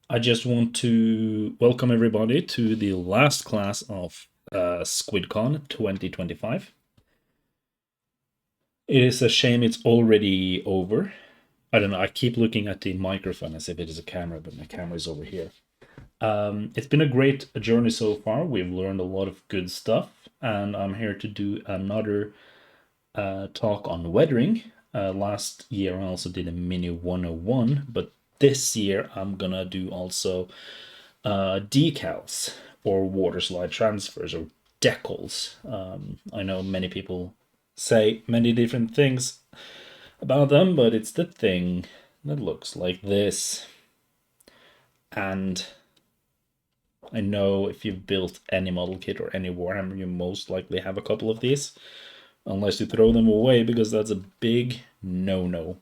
I just want to welcome everybody to the last class of SquidCon 2025. It is a shame it's already over. I don't know, I keep looking at the microphone as if it is a camera, but my camera is over here. It's been a great journey so far. We've learned a lot of good stuff, and I'm here to do another talk on weathering. Last year I also did a mini 101, but this year I'm gonna do also decals or water slide transfers or decals. I know many people say many different things about them, but it's the thing that looks like this. And I know if you've built any model kit or any Warhammer, you most likely have a couple of these, unless you throw them away, because that's a big no-no.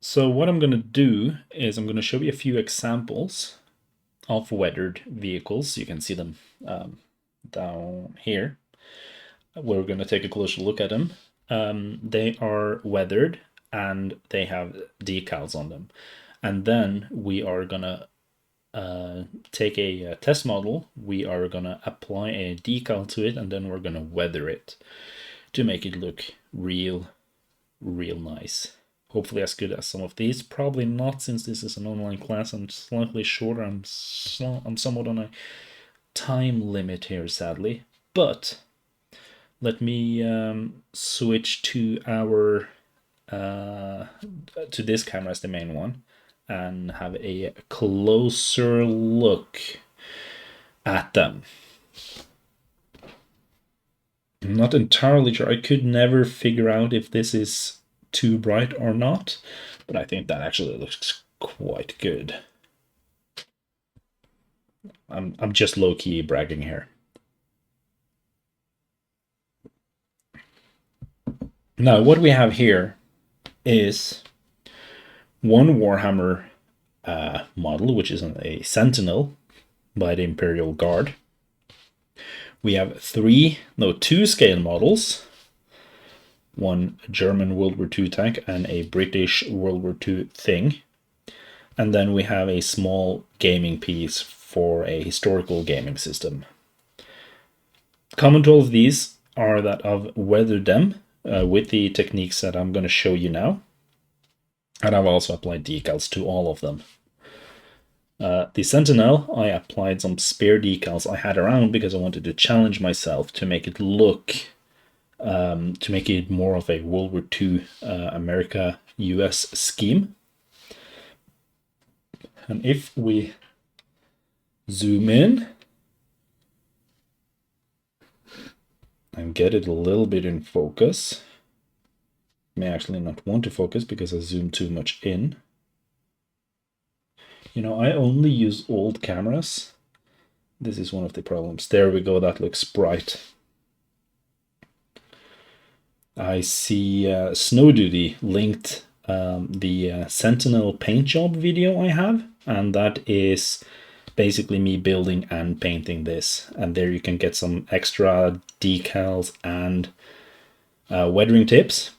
So what I'm going to do is I'm going to show you a few examples of weathered vehicles. You can see them down here. We're going to take a closer look at them. They are weathered and they have decals on them. And then we are going to take a test model. We are going to apply a decal to it, and then we're going to weather it to make it look real nice. Hopefully as good as some of these. Probably not, since this is an online class. I'm slightly shorter. I'm somewhat on a time limit here, sadly. But let me switch to our to this camera as the main one and have a closer look at them. I'm not entirely sure. I could never figure out if this is too bright or not, but I think that actually looks quite good. I'm just low-key bragging here. Now, what we have here is one Warhammer model, which is a Sentinel by the Imperial Guard. We have two scale models, one German World War II tank and a British World War II thing. And then we have a small gaming piece for a historical gaming system. Common to all of these are that I've weathered them with the techniques that I'm going to show you now. And I've also applied decals to all of them. The Sentinel, I applied some spare decals I had around because I wanted to challenge myself to make it look, to make it more of a World War II America-US scheme. And if we zoom in and get it a little bit in focus, may actually not want to focus because I zoomed too much in. You know, I only use old cameras. This is one of the problems. There we go, that looks bright. I see Snow Duty linked the Sentinel paint job video I have, and that is basically me building and painting this. And there you can get some extra decals and weathering tips.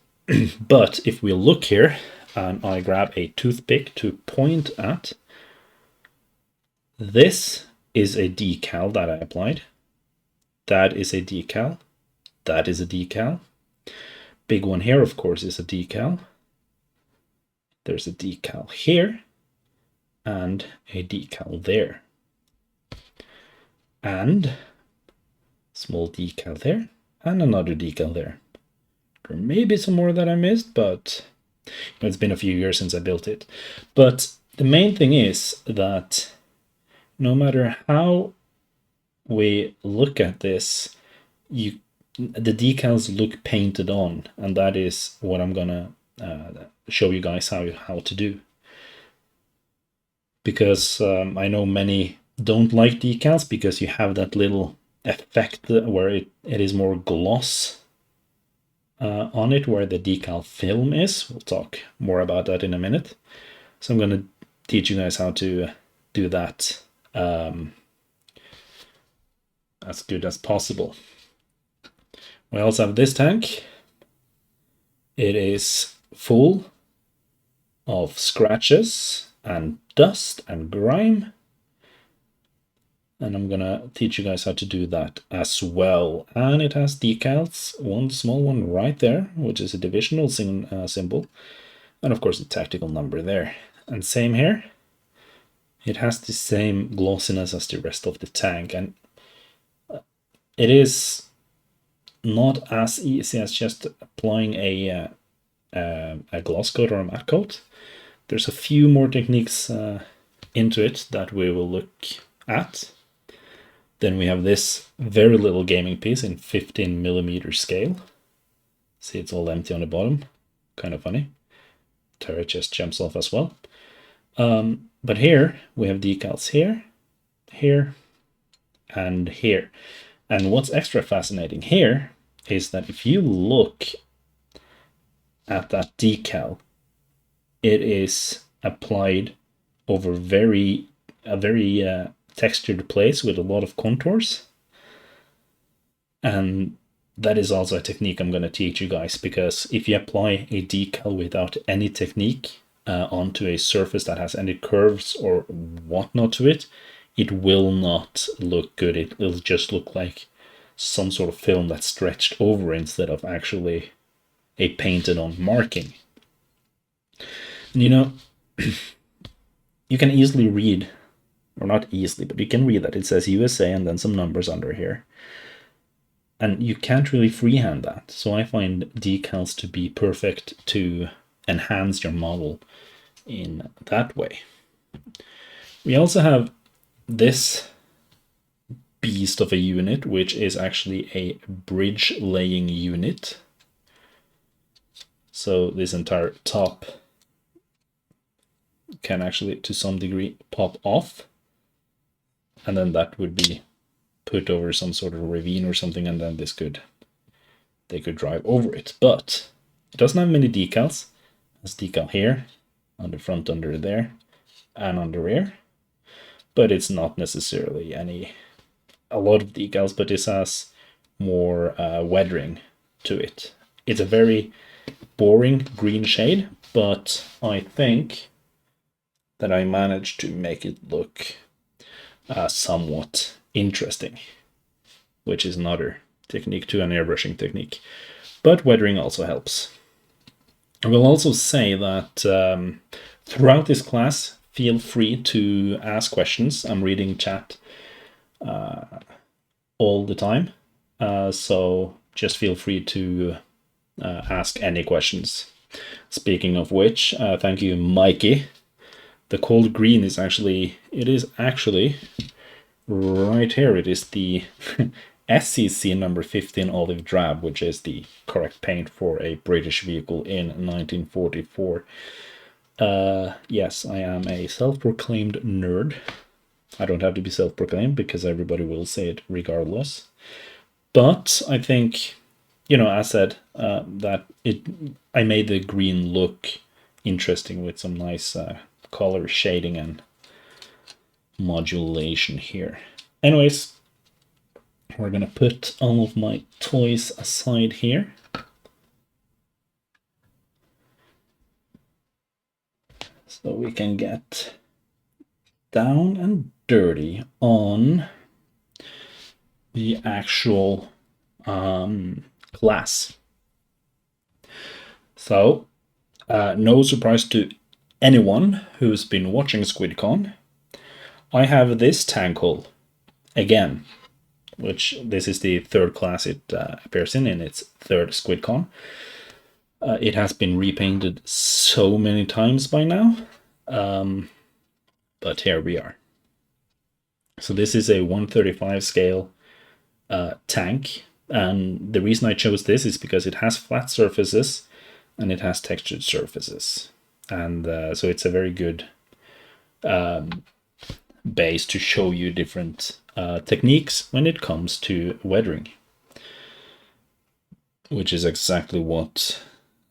But if we look here and I grab a toothpick to point at, this is a decal that I applied. That is a decal. That is a decal. Big one here, of course, is a decal. There's a decal here and a decal there. And small decal there and another decal there. There may be some more that I missed, but it's been a few years since I built it. But the main thing is that no matter how we look at this, the decals look painted on, and that is what I'm gonna show you guys how to do. Because I know many don't like decals because you have that little effect where it is more gloss on it, where the decal film is. We'll talk more about that in a minute. So I'm going to teach you guys how to do that as good as possible. We also have this tank. It is full of scratches and dust and grime. And I'm gonna teach you guys how to do that as well. And it has decals, one small one right there, which is a divisional symbol. And of course a tactical number there. And same here. It has the same glossiness as the rest of the tank. And it is not as easy as just applying a gloss coat or a matte coat. There's a few more techniques into it that we will look at. Then we have this very little gaming piece in 15mm scale. See, it's all empty on the bottom. Kind of funny. Turret just jumps off as well. But here we have decals here, here, and here. And what's extra fascinating here is that if you look at that decal, it is applied over a very textured place with a lot of contours. And that is also a technique I'm going to teach you guys, because if you apply a decal without any technique onto a surface that has any curves or whatnot to it, it will not look good. It will just look like some sort of film that's stretched over instead of actually a painted on marking. And you know, you can easily read, or not easily, but you can read that it says USA and then some numbers under here. And you can't really freehand that. So I find decals to be perfect to enhance your model in that way. We also have this beast of a unit, which is actually a bridge laying unit. So this entire top can actually, to some degree, pop off. And then that would be put over some sort of ravine or something, and then they could drive over it. But it doesn't have many decals. There's decal here, on the front under there, and on the rear. But it's not necessarily a lot of decals, but this has more weathering to it. It's a very boring green shade, but I think that I managed to make it look somewhat interesting, which is another technique to an airbrushing technique. But weathering also helps. I will also say that throughout this class, feel free to ask questions. I'm reading chat all the time, so just feel free to ask any questions. Speaking of which, thank you, Mikey. The cold green is actually, right here. It is the SCC number 15 olive drab, which is the correct paint for a British vehicle in 1944. Yes, I am a self-proclaimed nerd. I don't have to be self-proclaimed because everybody will say it regardless. But I think, you know, as said, that I made the green look interesting with some nice color shading and modulation here. Anyways, we're gonna put all of my toys aside here. So we can get down and dirty on the actual class. So, no surprise to anyone who's been watching SquidCon, I have this tank hull again, which this is the third class it appears in its third SquidCon. It has been repainted so many times by now, but here we are. So this is a 135 scale tank, and the reason I chose this is because it has flat surfaces and it has textured surfaces, and so it's a very good base to show you different techniques when it comes to weathering, which is exactly what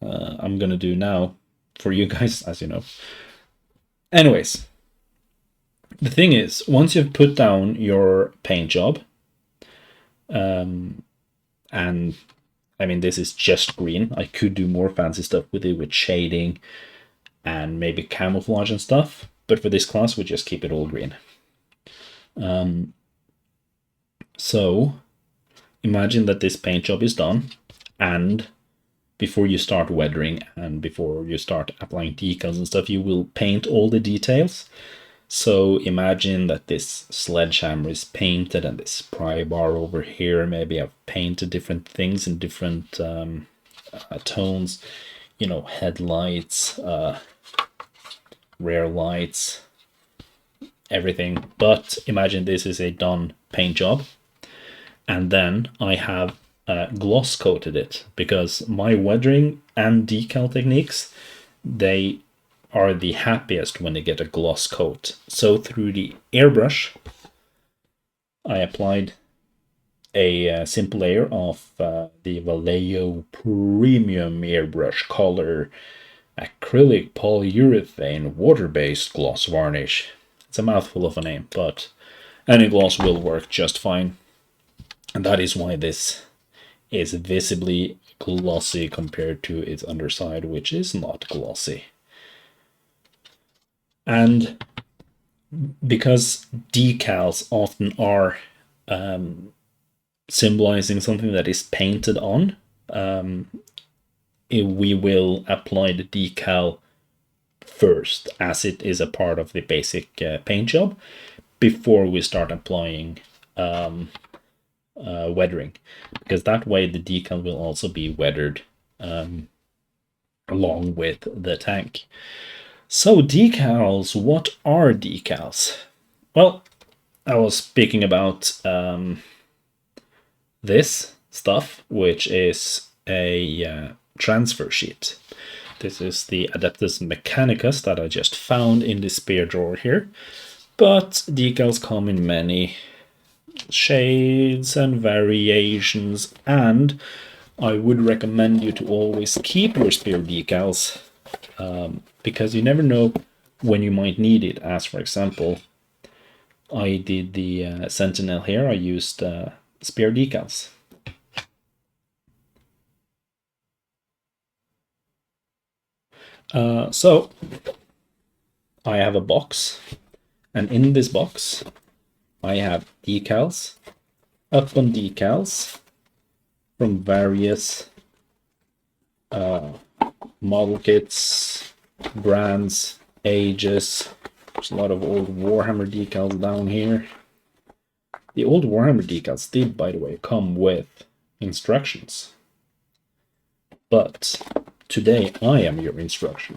I'm gonna do now for you guys, as you know. Anyways, the thing is, once you've put down your paint job, and I mean, this is just green. I could do more fancy stuff with it, with shading and maybe camouflage and stuff. But for this class, we just keep it all green. So imagine that this paint job is done, and before you start weathering and before you start applying decals and stuff, you will paint all the details. So imagine that this sledgehammer is painted, and this pry bar over here, maybe I've painted different things in different tones, you know, headlights, rear lights, everything. But imagine this is a done paint job, and then I have gloss coated it, because my weathering and decal techniques, they are the happiest when they get a gloss coat. So through the airbrush, I applied a simple layer of the Vallejo Premium Airbrush Color Acrylic Polyurethane Water-Based Gloss Varnish. It's a mouthful of a name, but any gloss will work just fine. And that is why this is visibly glossy compared to its underside, which is not glossy. And because decals often are symbolizing something that is painted on, we will apply the decal first, as it is a part of the basic paint job, before we start applying weathering, because that way the decal will also be weathered along with the tank. So decals, what are decals? Well, I was speaking about this stuff, which is a transfer sheet. This is the Adeptus Mechanicus that I just found in the spare drawer here. But decals come in many shades and variations, and I would recommend you to always keep your spare decals, because you never know when you might need it. As for example, I did the Sentinel here, I used spare decals. So I have a box, and in this box I have decals upon decals from various model kits, brands, ages. There's a lot of old Warhammer decals down here. The old Warhammer decals did, by the way, come with instructions. But today I am your instructor.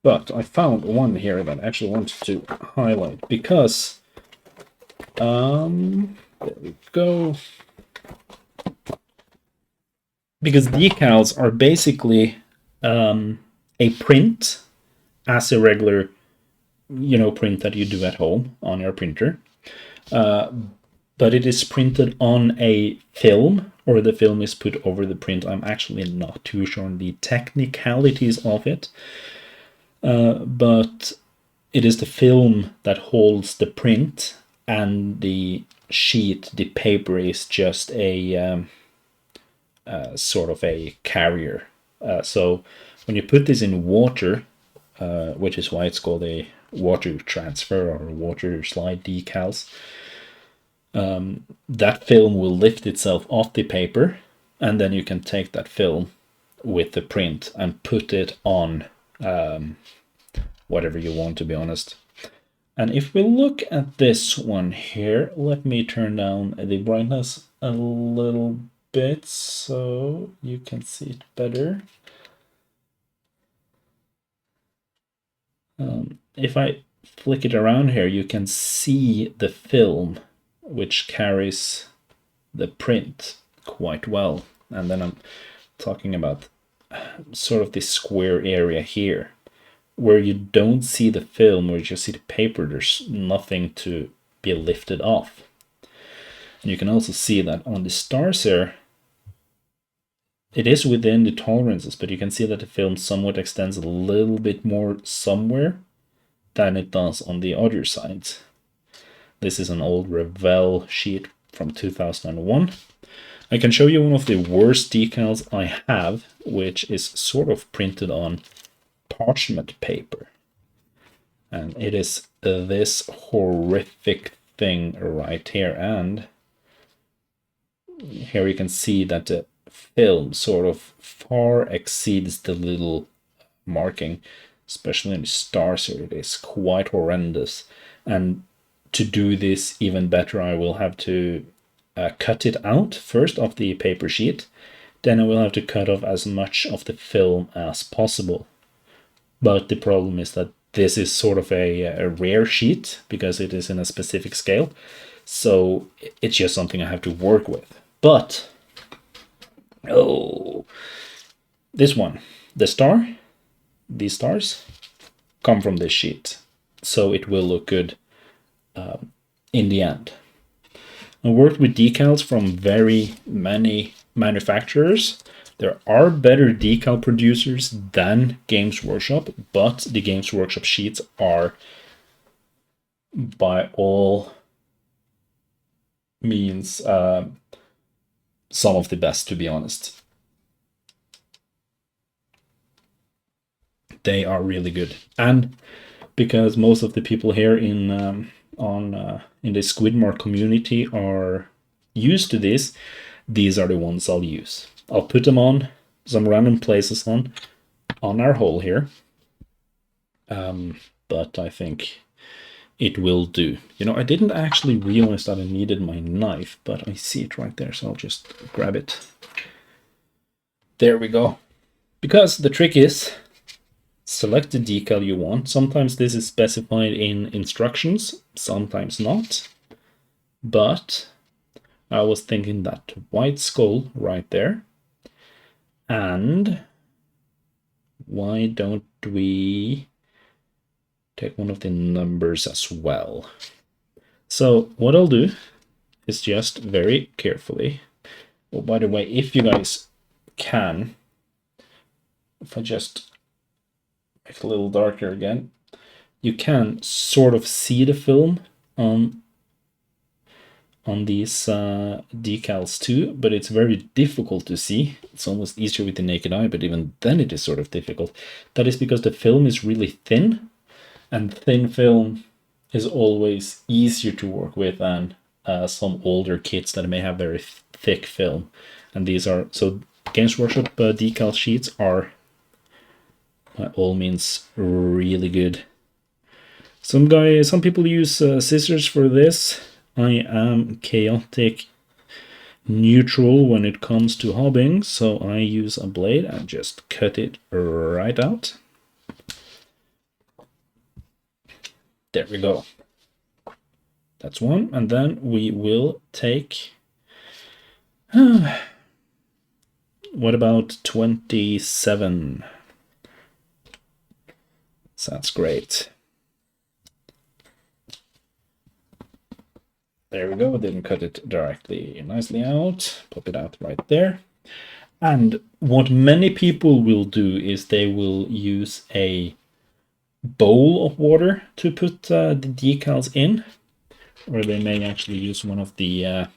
But I found one here that I actually wanted to highlight, because there we go. Because decals are basically a print, as a regular, print that you do at home on your printer. But it is printed on a film, or the film is put over the print. I'm actually not too sure on the technicalities of it. But it is the film that holds the print, and the sheet, the paper, is just a sort of a carrier. So when you put this in water, which is why it's called a water transfer or water slide decals, that film will lift itself off the paper, and then you can take that film with the print and put it on whatever you want, to be honest. And if we look at this one here, let me turn down the brightness a little bit so you can see it better. If I flick it around here, you can see the film which carries the print quite well. And then I'm talking about sort of this square area here, where you don't see the film, where you just see the paper. There's nothing to be lifted off. And you can also see that on the stars here, it is within the tolerances, but you can see that the film somewhat extends a little bit more somewhere than it does on the other sides. This is an old Revell sheet from 2001. I can show you one of the worst decals I have, which is sort of printed on parchment paper. And it is this horrific thing right here. And here you can see that the film sort of far exceeds the little marking, especially in the stars here. It is quite horrendous. And to do this even better, I will have to cut it out first off the paper sheet. Then I will have to cut off as much of the film as possible. But the problem is that this is sort of a rare sheet because it is in a specific scale. So it's just something I have to work with. But, oh, this one, the star, these stars come from this sheet. So it will look good in the end. I worked with decals from very many manufacturers. There are better decal producers than Games Workshop, but the Games Workshop sheets are by all means some of the best, to be honest. They are really good. And because most of the people here in the Squidmark community are used to this, these are the ones I'll use. I'll put them on some random places on our hole here. But I think it will do. You know, I didn't actually realize that I needed my knife, but I see it right there, so I'll just grab it. There we go. Because the trick is, select the decal you want. Sometimes this is specified in instructions, sometimes not. But I was thinking that white skull right there. And why don't we take one of the numbers as well? So what I'll do is just very carefully. Oh, by the way, if you guys can, if I just make it a little darker again, you can sort of see the film on these decals too, but it's very difficult to see. It's almost easier with the naked eye, but even then it is sort of difficult. That is because the film is really thin, and thin film is always easier to work with than some older kits that may have very thick film. And these are, so Games Workshop decal sheets are by all means really good. Some people use scissors for this. I am chaotic neutral when it comes to hobbying, so I use a blade and just cut it right out. There we go. That's one, and then we will take what about 27? Sounds great. There we go, didn't cut it directly nicely out. Pop it out right there. And what many people will do is they will use a bowl of water to put the decals in, or they may actually use one of the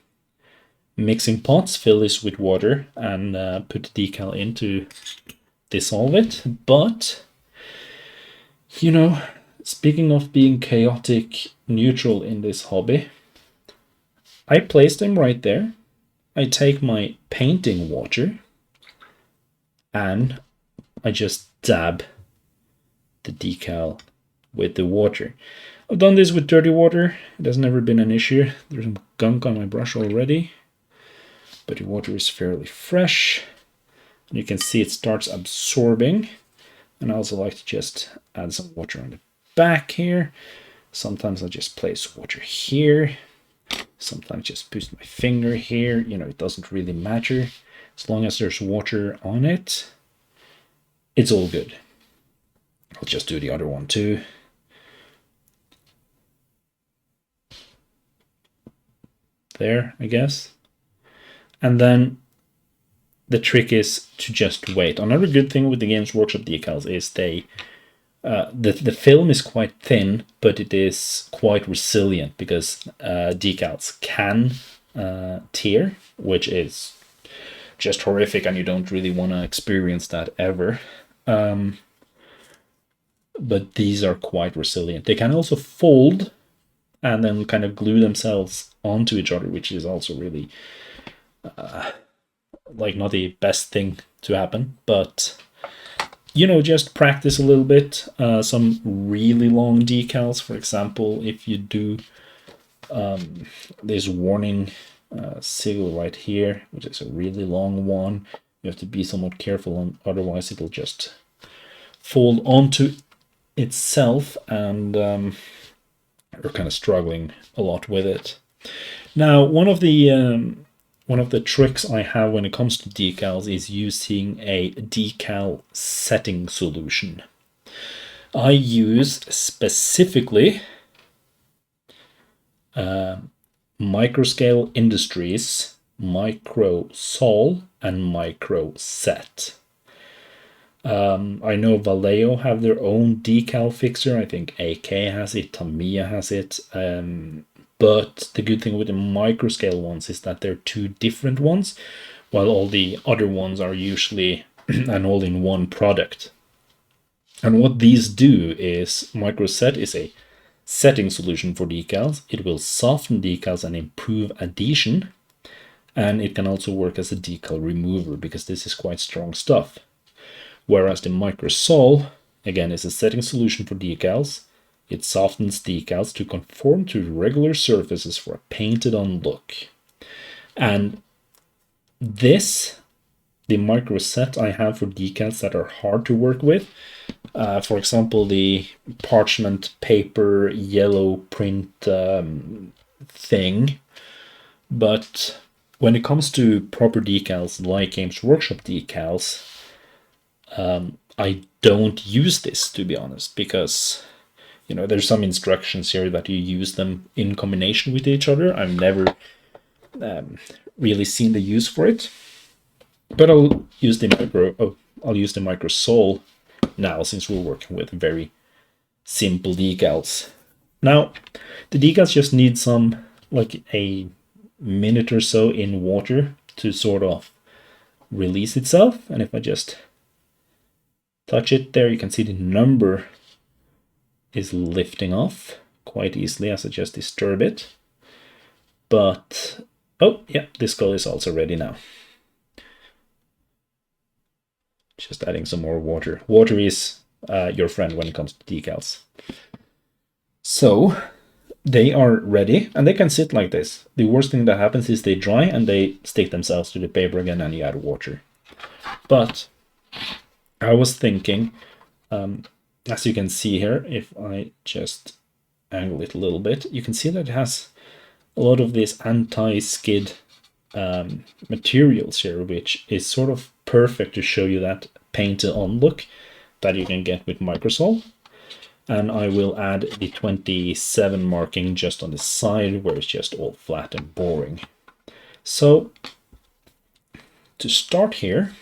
mixing pots, fill this with water and put the decal in to dissolve it. But, you know, speaking of being chaotic neutral in this hobby, I place them right there. I take my painting water and I just dab the decal with the water. I've done this with dirty water. It has never been an issue. There's some gunk on my brush already, but the water is fairly fresh. And you can see it starts absorbing. And I also like to just add some water on the back here. Sometimes I just place water here. Sometimes just put my finger here. You know, it doesn't really matter. As long as there's water on it, it's all good. I'll just do the other one too. There, I guess. And then the trick is to just wait. Another good thing with the Games Workshop decals is the film is quite thin, but it is quite resilient because decals can tear, which is just horrific, and you don't really want to experience that ever. But these are quite resilient. They can also fold and then kind of glue themselves onto each other, which is also really like not the best thing to happen. But you know, just practice a little bit. Some really long decals, for example, if you do this warning seal right here, which is a really long one, you have to be somewhat careful, on, otherwise it'll just fold onto itself, and we're kind of struggling a lot with it. Now, one of the tricks I have when it comes to decals is using a decal setting solution. I use specifically Microscale Industries Micro Sol and Micro Set. I know Vallejo have their own decal fixer. I think AK has it, Tamiya has it. But the good thing with the microscale ones is that they're two different ones, while all the other ones are usually an all-in-one product. And what these do is, Microset is a setting solution for decals. It will soften decals and improve adhesion. And it can also work as a decal remover, because this is quite strong stuff. Whereas the Microsol, again, is a setting solution for decals. It softens decals to conform to regular surfaces for a painted-on look. And this, the Microset I have for decals that are hard to work with, for example, the parchment paper yellow print thing. But when it comes to proper decals, like Games Workshop decals, I don't use this, to be honest, because you know there's some instructions here that you use them in combination with each other. I've never really seen the use for it, but I'll use the Microsol now, since we're working with very simple decals. Now, the decals just need some, like a minute or so in water to sort of release itself. And if I just touch it there, you can see the number is lifting off quite easily as I just disturb it. But, oh yeah, this skull is also ready now. Just adding some more water. Water is your friend when it comes to decals. So they are ready, and they can sit like this. The worst thing that happens is they dry and they stick themselves to the paper again, and you add water. But I was thinking, as you can see here, if I just angle it a little bit, you can see that it has a lot of this anti-skid materials here, which is sort of perfect to show you that painted on look that you can get with Microsol. And I will add the 27 marking just on the side where it's just all flat and boring. So to start here,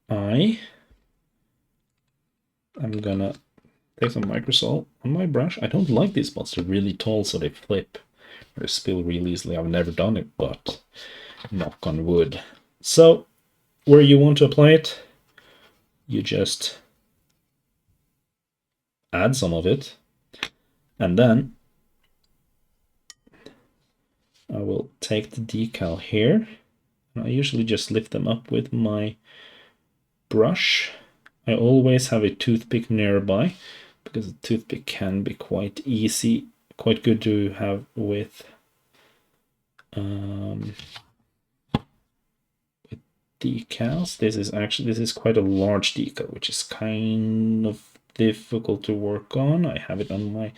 I am gonna take some Microsol on my brush. I don't like these spots, they're really tall, so they flip or spill really easily. I've never done it, but knock on wood. So where you want to apply it, you just add some of it, and then I will take the decal here, and I usually just lift them up with my brush. I always have a toothpick nearby, because a toothpick can be quite good to have with decals. This is quite a large decal, which is kind of difficult to work on. I have it on my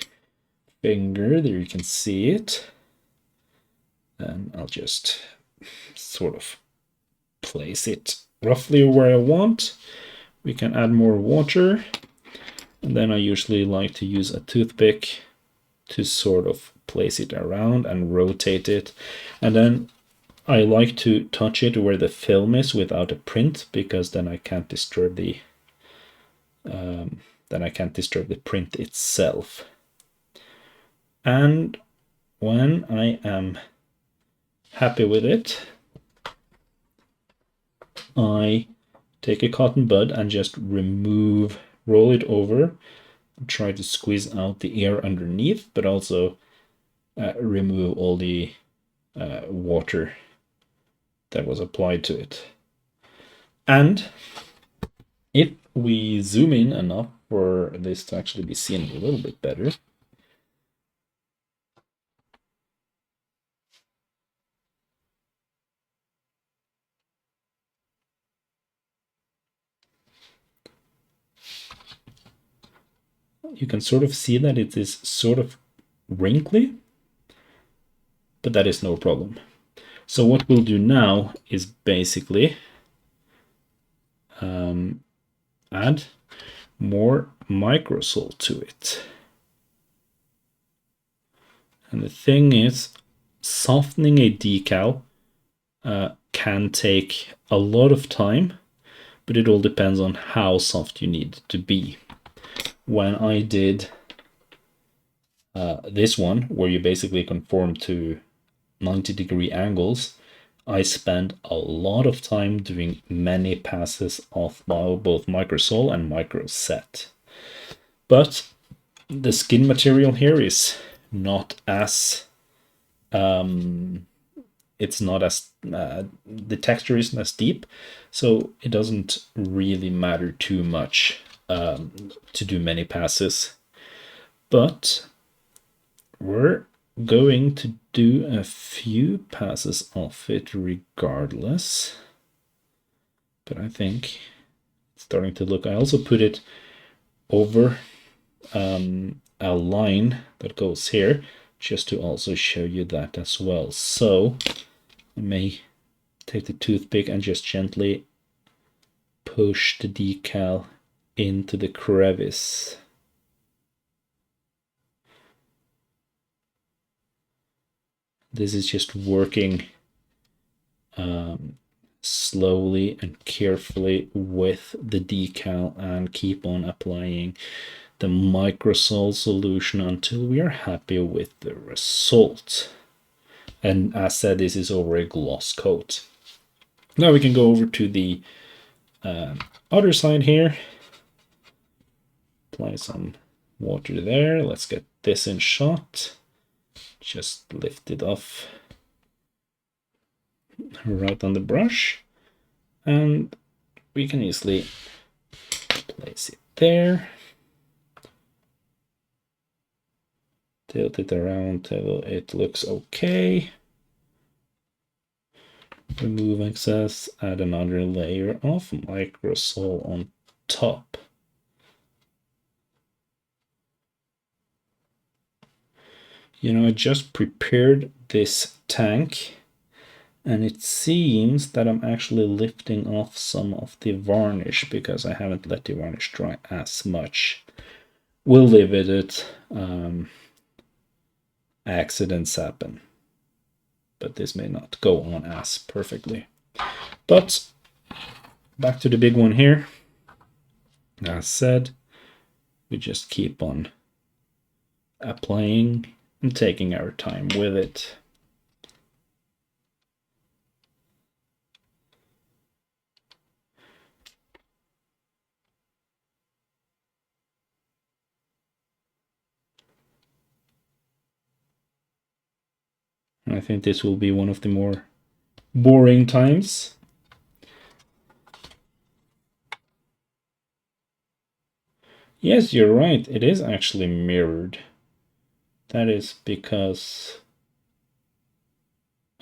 finger, there you can see it. And I'll just sort of place it roughly where I want. We can add more water, and then I usually like to use a toothpick to sort of place it around and rotate it. And then I like to touch it where the film is without a print, because then I can't disturb the print itself. And when I am happy with it, I take a cotton bud and just roll it over, try to squeeze out the air underneath, but also remove all the water that was applied to it. And if we zoom in enough for this to actually be seen a little bit better, you can sort of see that it is sort of wrinkly, but that is no problem. So what we'll do now is basically add more microsol to it. And the thing is, softening a decal can take a lot of time, but it all depends on how soft you need it to be. When I did this one, where you basically conform to 90-degree angles, I spent a lot of time doing many passes of both microsol and microset. But the skin material here is not as it's not as the texture isn't as deep, so it doesn't really matter too much to do many passes. But we're going to do a few passes of it regardless. But I think it's starting to look. I also put it over a line that goes here, just to also show you that as well. So I may take the toothpick and just gently push the decal into the crevice. This is just working slowly and carefully with the decal, and keep on applying the microsol solution until we are happy with the result. And as said, this is over a gloss coat. Now we can go over to the other side here. Apply some water there. Let's get this in shot. Just lift it off right on the brush, and we can easily place it there. Tilt it around till it looks okay. Remove excess, add another layer of microsol on top. You know, I just prepared this tank, and it seems that I'm actually lifting off some of the varnish because I haven't let the varnish dry as much. We'll live with it. Accidents happen, but this may not go on as perfectly. But back to the big one here. As said, we just keep on applying and taking our time with it. And I think this will be one of the more boring times. Yes, you're right. It is actually mirrored. That is because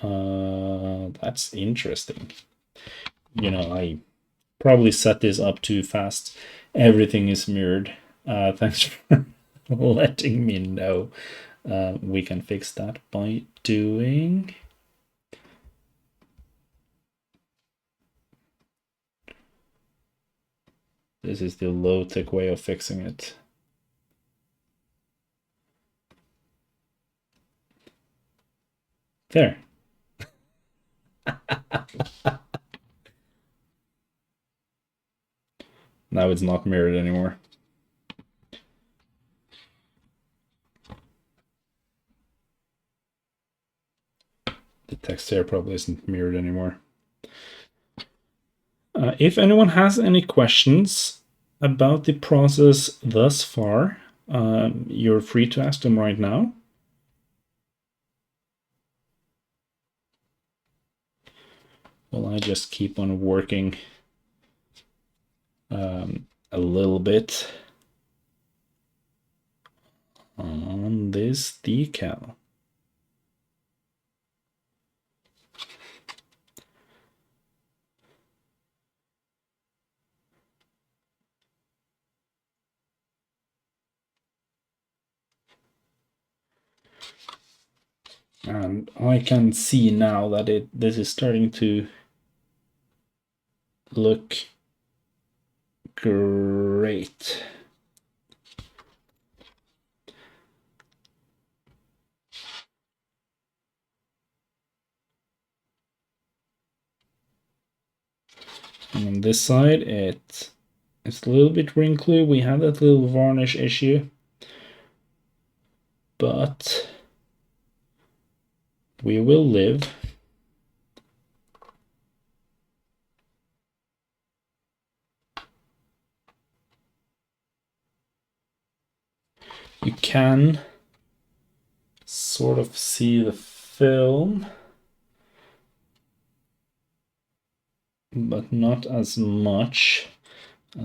that's interesting. You know, I probably set this up too fast. Everything is mirrored. Thanks for letting me know. We can fix that by doing... This is the low-tech way of fixing it. There. Now it's not mirrored anymore. The text here probably isn't mirrored anymore. If anyone has any questions about the process thus far, you're free to ask them right now. Well, I just keep on working a little bit on this decal. And I can see now that this is starting to look great. And on this side, it's a little bit wrinkly. We have that little varnish issue, but we will live. You can sort of see the film, but not as much.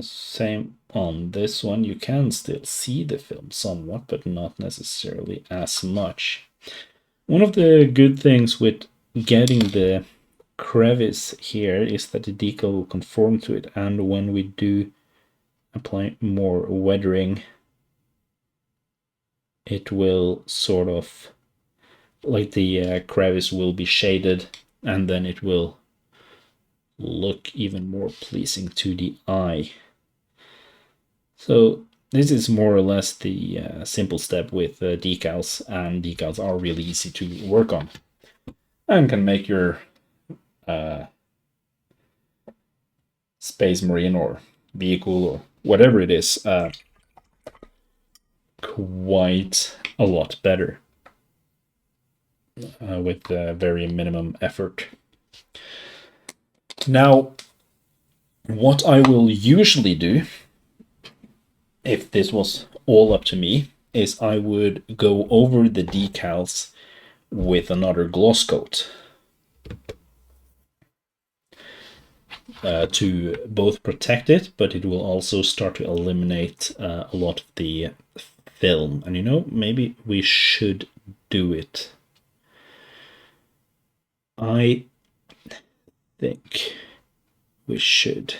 Same on this one. You can still see the film somewhat, but not necessarily as much. One of the good things with getting the crevice here is that the decal will conform to it, and when we do apply more weathering, it will sort of, like the crevice will be shaded, and then it will look even more pleasing to the eye. So this is more or less the simple step with decals, and decals are really easy to work on and can make your Space Marine or vehicle or whatever it is quite a lot better with very minimum effort. Now, what I will usually do, if this was all up to me, is I would go over the decals with another gloss coat to both protect it, but it will also start to eliminate a lot of the film. And you know, maybe we should do it. I think we should.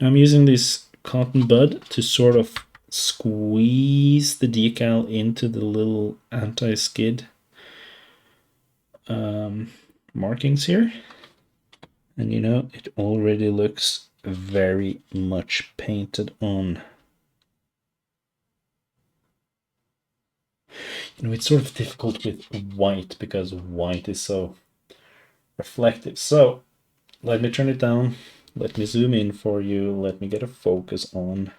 Now I'm using this cotton bud to sort of squeeze the decal into the little anti-skid markings here. And you know, it already looks very much painted on. You know, it's sort of difficult with white because white is so reflective. So let me turn it down. Let me zoom in for you. Let me get a focus on.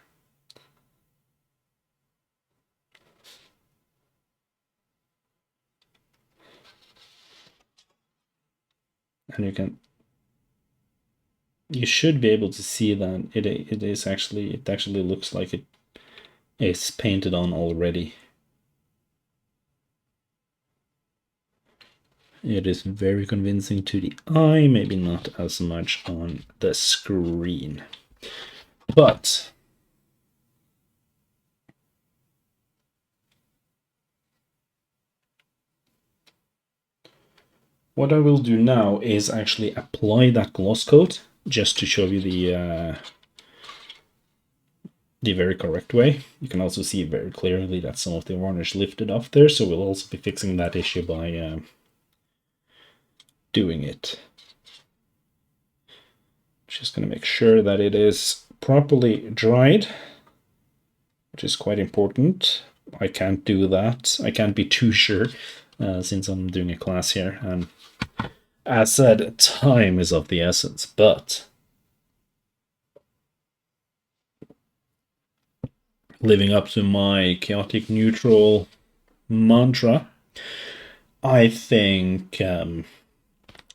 And you should be able to see that it actually looks like it is painted on already. It is very convincing to the eye, maybe not as much on the screen. But what I will do now is actually apply that gloss coat just to show you the very correct way. You can also see very clearly that some of the varnish lifted off there, so we'll also be fixing that issue by doing it. Just going to make sure that it is properly dried, which is quite important. I can't do that. I can't be too sure since I'm doing a class here. And as said, time is of the essence, but living up to my chaotic neutral mantra, I think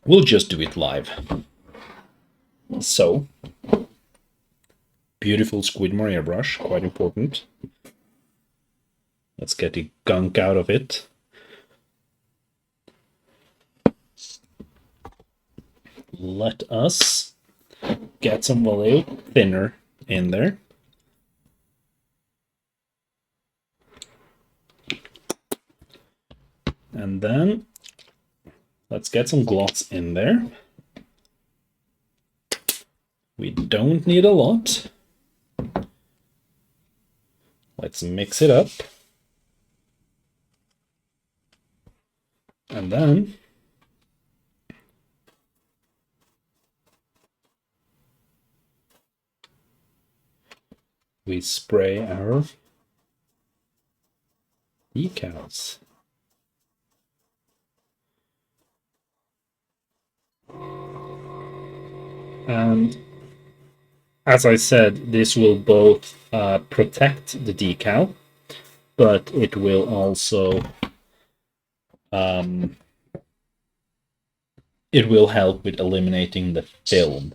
we'll just do it live. So, beautiful Squidmore airbrush, quite important. Let's get the gunk out of it. Let us get some value thinner in there. And then let's get some gloss in there. We don't need a lot. Let's mix it up. And then we spray our decals. And as I said, this will both protect the decal, but it will also it will help with eliminating the film.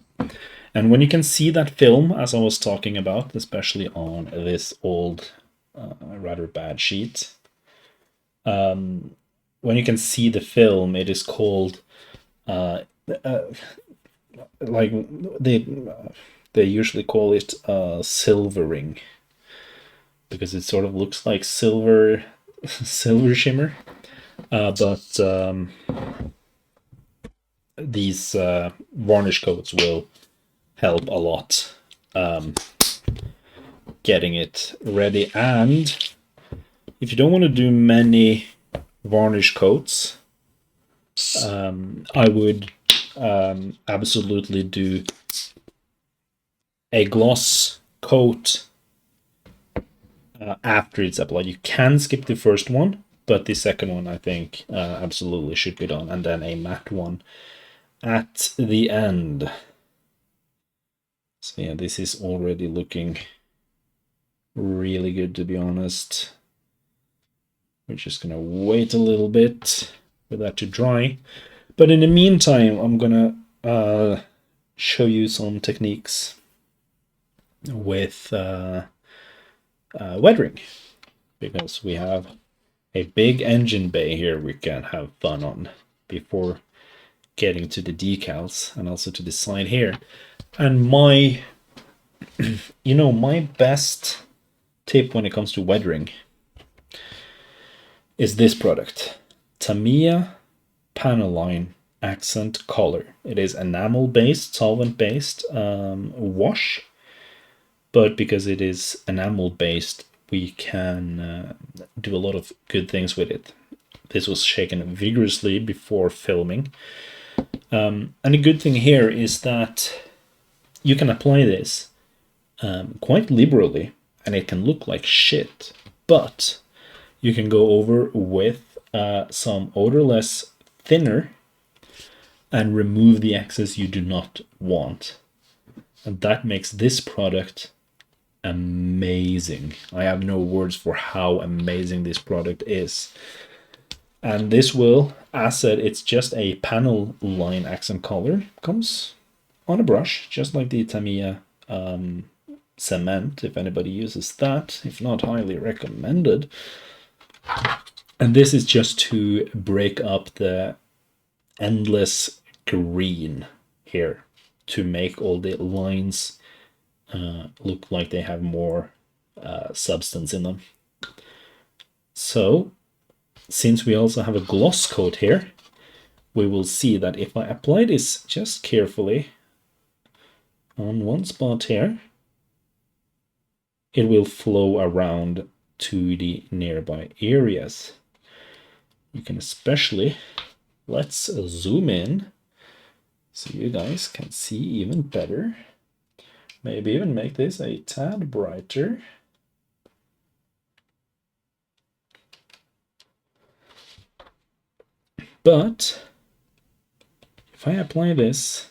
And when you can see that film, as I was talking about, especially on this old, rather bad sheet, when you can see the film, it is called like they usually call it silvering, because it sort of looks like silver shimmer, but these varnish coats will help a lot getting it ready. And if you don't want to do many varnish coats, I would absolutely do a gloss coat after it's applied. You can skip the first one, but the second one I think absolutely should be done, and then a matte one at the end. So yeah, this is already looking really good, to be honest. We're just gonna wait a little bit for that to dry. But in the meantime, I'm gonna show you some techniques with weathering, because we have a big engine bay here we can have fun on before getting to the decals and also to the side here. And my my best tip when it comes to weathering is this product, Tamiya Panaline Accent Color. It is enamel based, solvent based wash, but because it is enamel based, we can do a lot of good things with it. This was shaken vigorously before filming. And the good thing here is that you can apply this quite liberally, and it can look like shit, but you can go over with some odorless thinner and remove the excess you do not want. And that makes this product amazing. I have no words for how amazing this product is. And this will, as said, it's just a panel line accent color. Comes on a brush, just like the Tamiya cement, if anybody uses that. If not, highly recommended. And this is just to break up the endless green here, to make all the lines look like they have more substance in them. So, since we also have a gloss coat here, we will see that if I apply this just carefully on one spot here, it will flow around to the nearby areas. You can especially, let's zoom in so you guys can see even better. Maybe even make this a tad brighter. But if I apply this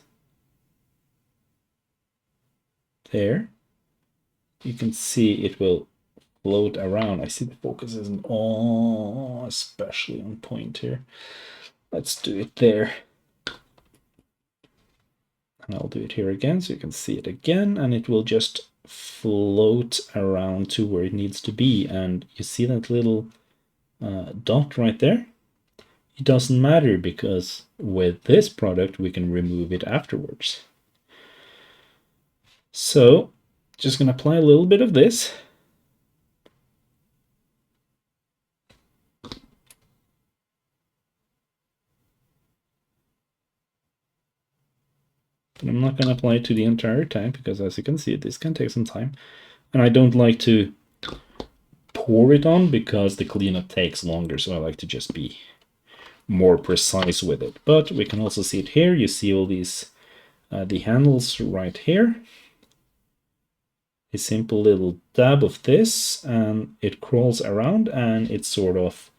there, you can see it will float around. I see the focus isn't especially on point here. Let's do it there. And I'll do it here again so you can see it again, and it will just float around to where it needs to be. And you see that little dot right there? It doesn't matter because with this product we can remove it afterwards. So just going to apply a little bit of this. But I'm not going to apply it to the entire tank because, as you can see, this can take some time. And I don't like to pour it on because the cleanup takes longer, so I like to just be more precise with it. But we can also see it here. You see all these the handles right here. A simple little dab of this, and it crawls around and it sort of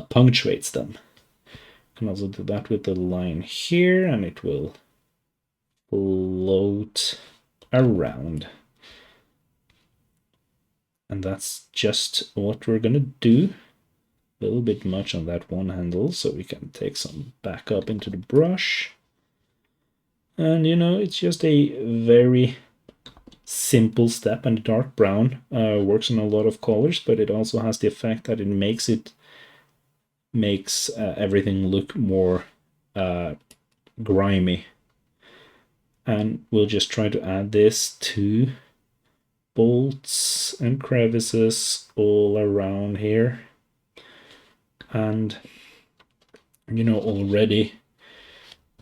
punctuates them. You can also do that with the line here, and it will float around. And that's just what we're gonna do. A little bit much on that one handle, so we can take some back up into the brush. And you know, it's just a very simple step, and the dark brown works in a lot of colors, but it also has the effect that it makes everything look more grimy. And we'll just try to add this to bolts and crevices all around here. And you know, already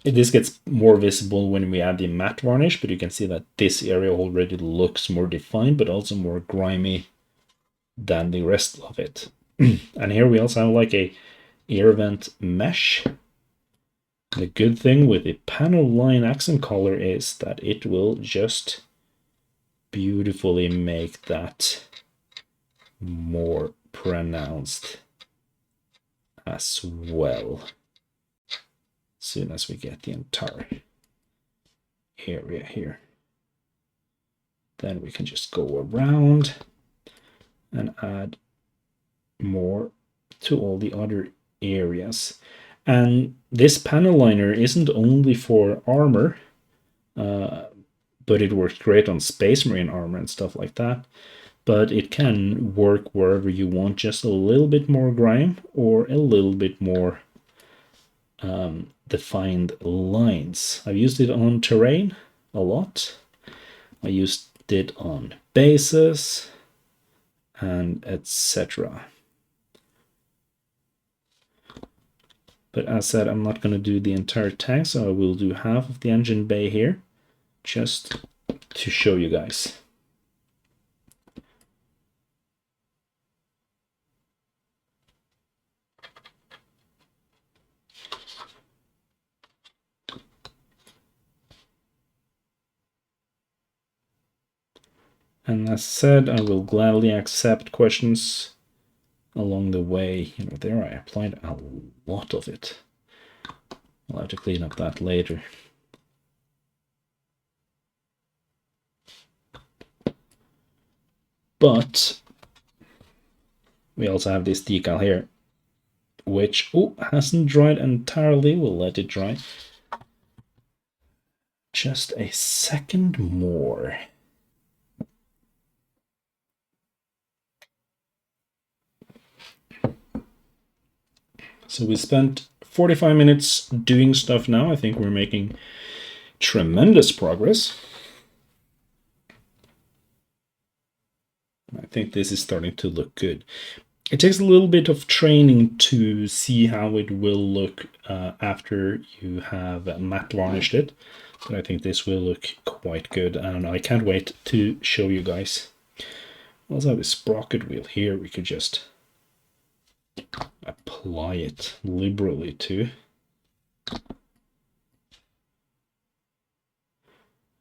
this gets more visible when we add the matte varnish, but you can see that this area already looks more defined, but also more grimy than the rest of it. And here we also have like a air vent mesh. The good thing with the panel line accent color is that it will just beautifully make that more pronounced as well. As soon as we get the entire area here, then we can just go around and add more to all the other areas. And this panel liner isn't only for armor, but it works great on Space Marine armor and stuff like that. But it can work wherever you want, just a little bit more grime or a little bit more defined lines. I've used it on terrain a lot. I used it on bases and etc. But as said, I'm not going to do the entire tank, so I will do half of the engine bay here, just to show you guys. And as said, I will gladly accept questions along the way. You know, there I applied a lot of it. I'll have to clean up that later. But we also have this decal here, which hasn't dried entirely. We'll let it dry just a second more. So we spent 45 minutes doing stuff now. I think we're making tremendous progress. I think this is starting to look good. It takes a little bit of training to see how it will look after you have matte varnished it, but I think this will look quite good, and I can't wait to show you guys. We also have this sprocket wheel here. We could just apply it liberally to.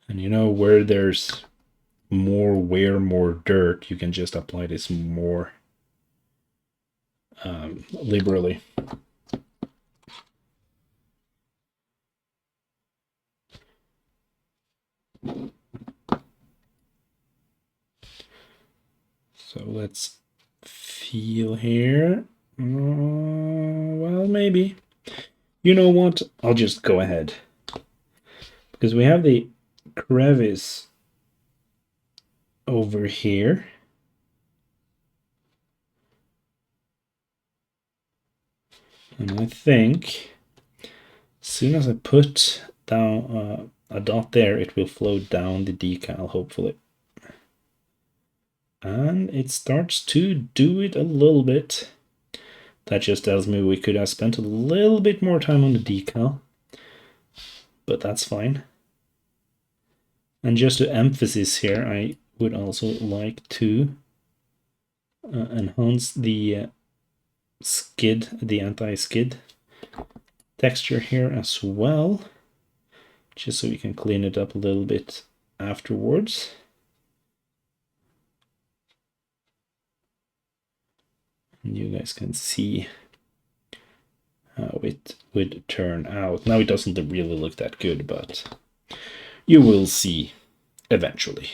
And you know, where there's more wear, more dirt, you can just apply this more liberally. So let's feel here. Well, maybe. You know what? I'll just go ahead. because we have the crevice over here. And I think as soon as I put down a dot there, it will flow down the decal, hopefully. And it starts to do it a little bit. That just tells me we could have spent a little bit more time on the decal, but that's fine. And just to emphasize here, I would also like to enhance the skid, the anti-skid texture here as well, just so we can clean it up a little bit afterwards. And you guys can see how it would turn out. Now it doesn't really look that good, but you will see eventually.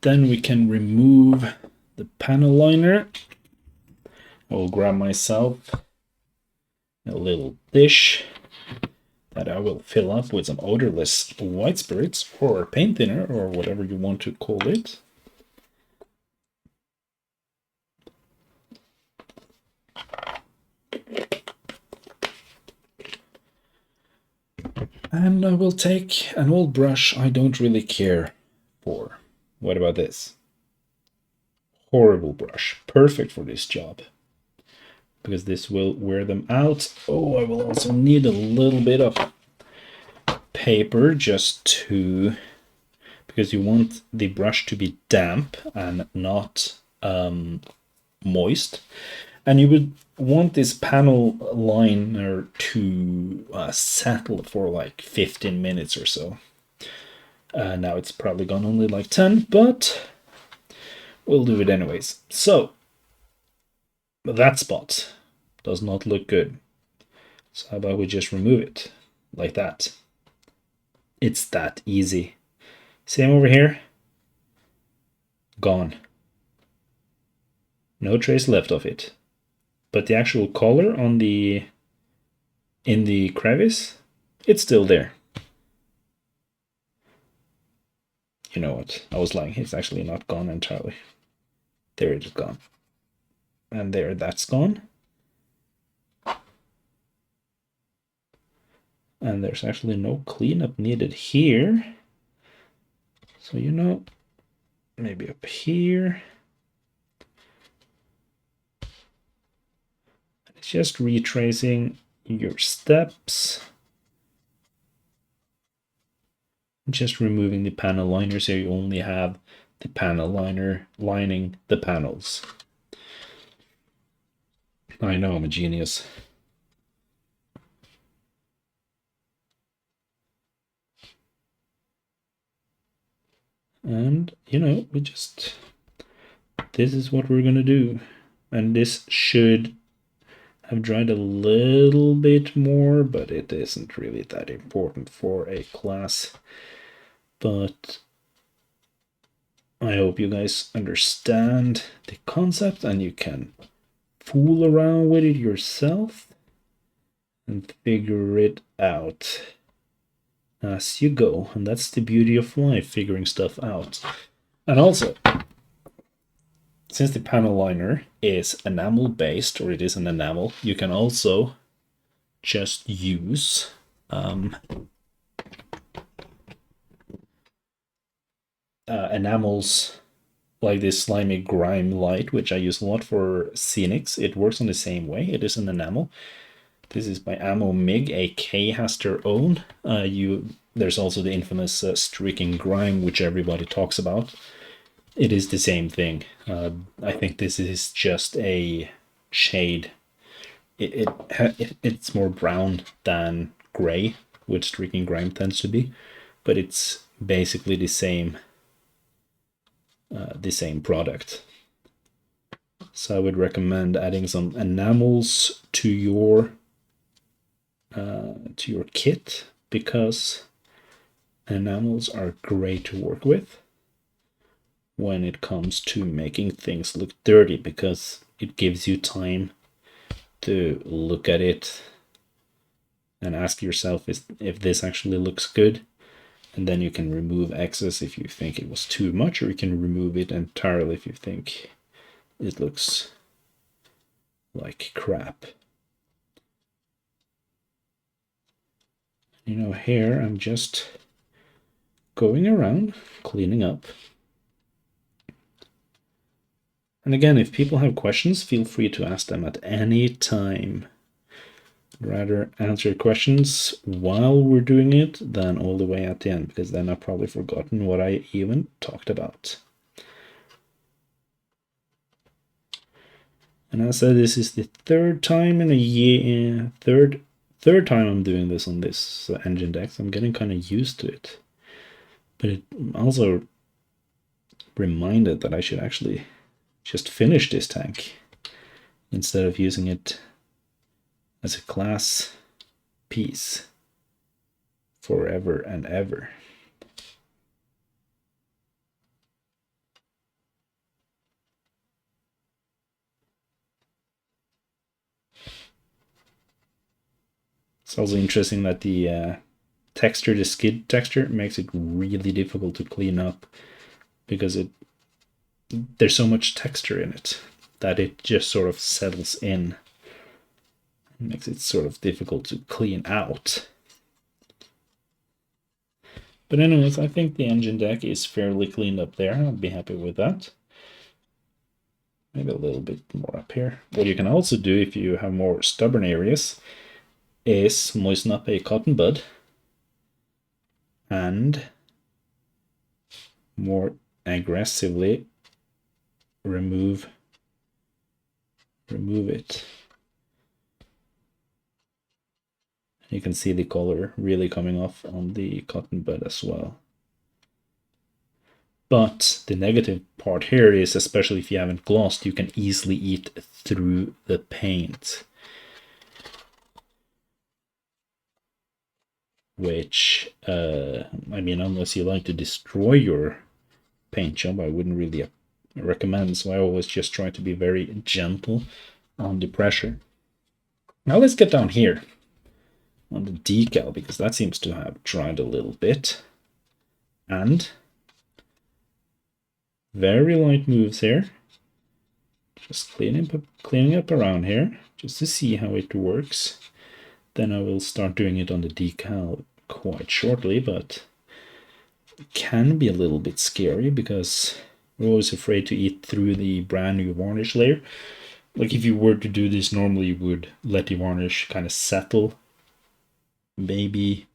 Then we can remove the panel liner. I will grab myself a little dish that I will fill up with some odorless white spirits or paint thinner or whatever you want to call it. And I will take an old brush I don't really care for. What about this? Horrible brush. Perfect for this job, because this will wear them out. Oh, I will also need a little bit of paper just to, because you want the brush to be damp and not moist. And you would want this panel liner to settle for like 15 minutes or so. Now it's probably gone only like 10, but we'll do it anyways. So that spot does not look good. So how about we just remove it like that? It's that easy. Same over here. Gone. No trace left of it. But the actual color on in the crevice, it's still there. You know what? I was lying. It's actually not gone entirely. There it is gone. And there, that's gone. And there's actually no cleanup needed here. So, you know, maybe up here. It's just retracing your steps. Just removing the panel liner so you only have the panel liner lining the panels. I know, I'm a genius. And, you know, this is what we're gonna do. And this should have dried a little bit more, but it isn't really that important for a class. But I hope you guys understand the concept and you can fool around with it yourself and figure it out as you go. And that's the beauty of life, figuring stuff out. And also, since the panel liner is enamel based, or it is an enamel, you can also just use enamels like this slimy grime light, which I use a lot for scenics. It works on the same way. It is an enamel. This is by Ammo MIG. AK has their own. There's also the infamous streaking grime, which everybody talks about. It is the same thing. I think this is just a shade. It's more brown than gray, which streaking grime tends to be, but it's basically the same product. So I would recommend adding some enamels to your kit, because enamels are great to work with when it comes to making things look dirty, because it gives you time to look at it and ask yourself if this actually looks good. And then you can remove excess if you think it was too much, or you can remove it entirely if you think it looks like crap. You know, here I'm just going around cleaning up. And again, if people have questions, feel free to ask them at any time. I'd rather answer questions while we're doing it than all the way at the end, because then I've probably forgotten what I even talked about. And as I said, this is the third time in a year, third time I'm doing this on this engine deck, so I'm getting kind of used to it. But it also reminded that I should actually just finish this tank instead of using it as a class piece forever and ever. It's also interesting that the texture, the skid texture, makes it really difficult to clean up because there's so much texture in it that it just sort of settles in. It makes it sort of difficult to clean out. But anyways, I think the engine deck is fairly cleaned up there. I'd be happy with that. Maybe a little bit more up here. What you can also do if you have more stubborn areas is moisten up a cotton bud and more aggressively remove it. You can see the color really coming off on the cotton bud as well. But the negative part here is, especially if you haven't glossed, you can easily eat through the paint. Which, I mean, unless you like to destroy your paint job, I wouldn't really recommend. So I always just try to be very gentle on the pressure. Now let's get down here on the decal, because that seems to have dried a little bit. And very light moves here. Just cleaning up around here, just to see how it works. Then I will start doing it on the decal quite shortly, but it can be a little bit scary because we're always afraid to eat through the brand new varnish layer. Like if you were to do this normally, you would let the varnish kind of settle, maybe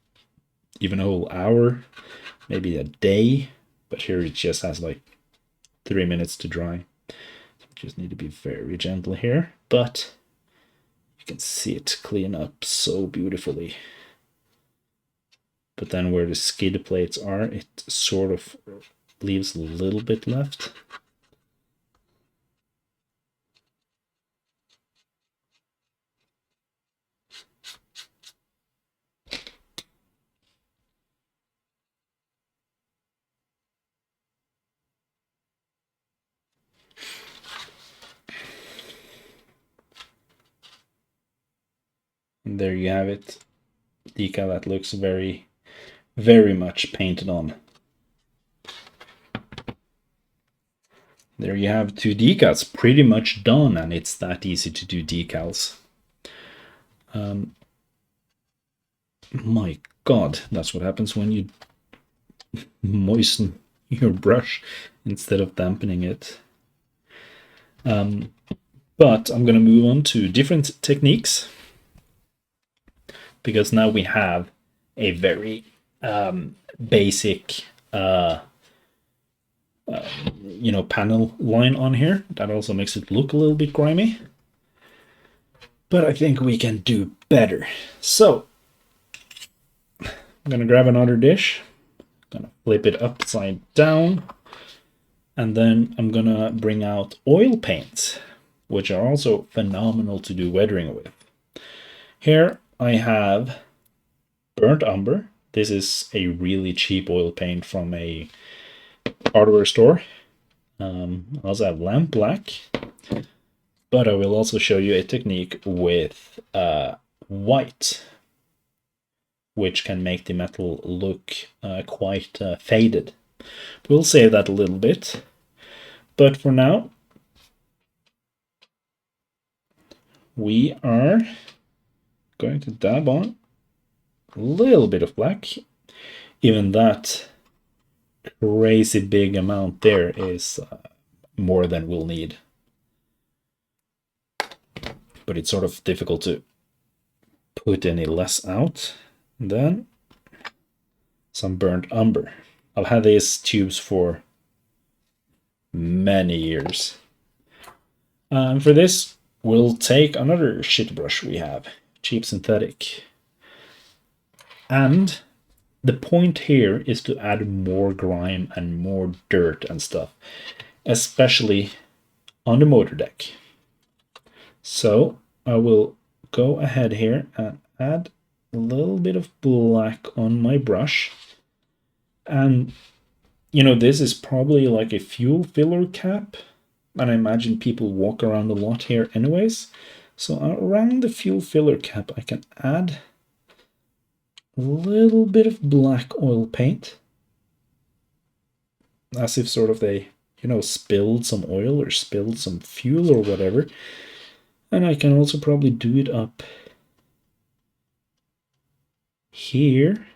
even a whole hour, maybe a day, but here it just has like 3 minutes to dry. So we just need to be very gentle here, but you can see it clean up so beautifully. But then where the skid plates are, it sort of leaves a little bit left. And there you have it. Decal that looks very, very much painted on. There you have 2 decals, pretty much done, and it's that easy to do decals. My God, that's what happens when you moisten your brush instead of dampening it. But I'm going to move on to different techniques, because now we have a very basic panel line on here. That also makes it look a little bit grimy, but I think we can do better. So I'm gonna grab another dish, gonna flip it upside down, and then I'm gonna bring out oil paints, which are also phenomenal to do weathering with. Here I have burnt umber. This is a really cheap oil paint from a hardware store. I also have lamp black. But I will also show you a technique with white, which can make the metal look quite faded. We'll save that a little bit. But for now, we are going to dab on a little bit of black. Even that crazy big amount there is more than we'll need. But it's sort of difficult to put any less out. And then some burnt umber. I've had these tubes for many years. For this, we'll take another shit brush we have, cheap synthetic. And the point here is to add more grime and more dirt and stuff, especially on the motor deck. So I will go ahead here and add a little bit of black on my brush. And, you know, this is probably like a fuel filler cap. And I imagine people walk around a lot here anyways. So around the fuel filler cap, I can add a little bit of black oil paint. As if sort of they, you know, spilled some oil or spilled some fuel or whatever. And I can also probably do it up here.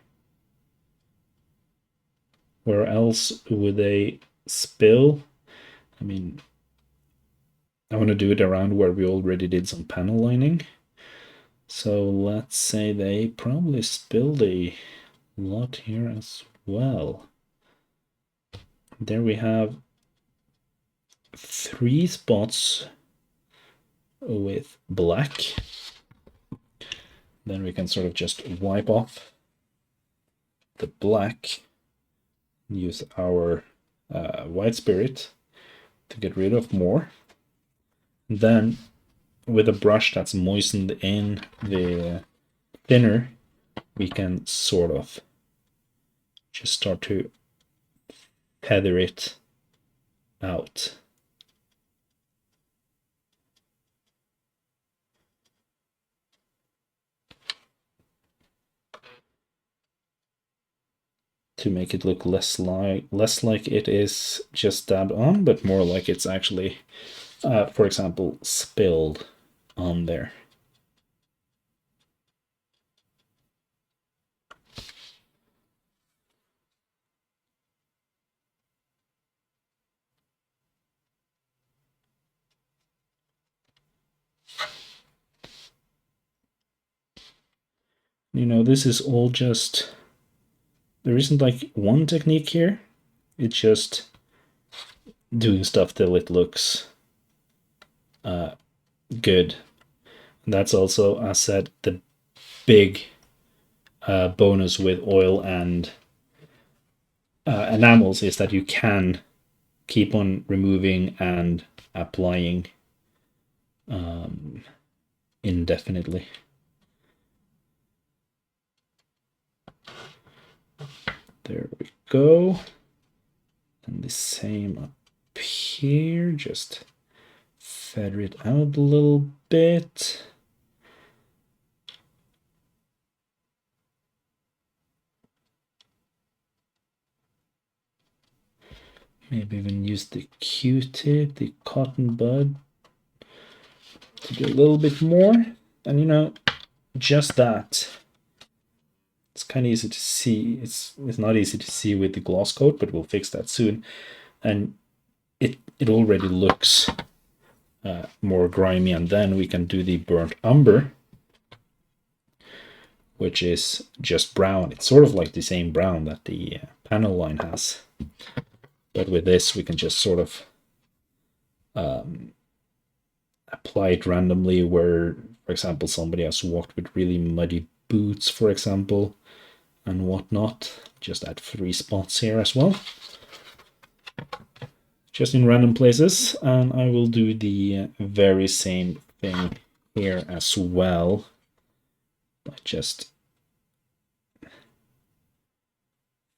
Where else would they spill? I mean, I want to do it around where we already did some panel lining. So let's say they probably spilled a lot here as well. There we have 3 spots with black. Then we can sort of just wipe off the black, use our white spirit to get rid of more. Then with a brush that's moistened in the thinner, we can sort of just start to feather it out. To make it look less like it is just dabbed on, but more like it's actually, for example, spilled on there. You know, this is all just, there isn't like one technique here. It's just doing stuff till it looks good. And that's also, as said, the big bonus with oil and enamels is that you can keep on removing and applying indefinitely. There we go. And the same up here, just feather it out a little bit. Maybe even use the Q-tip, the cotton bud, to do a little bit more. And you know, just that. It's kind of easy to see. It's not easy to see with the gloss coat, but we'll fix that soon. And it already looks more grimy. And then we can do the burnt umber, which is just brown. It's sort of like the same brown that the panel line has. But with this, we can just sort of apply it randomly where, for example, somebody has walked with really muddy boots, for example, and whatnot. Just add 3 spots here as well. Just in random places. And I will do the very same thing here as well. By just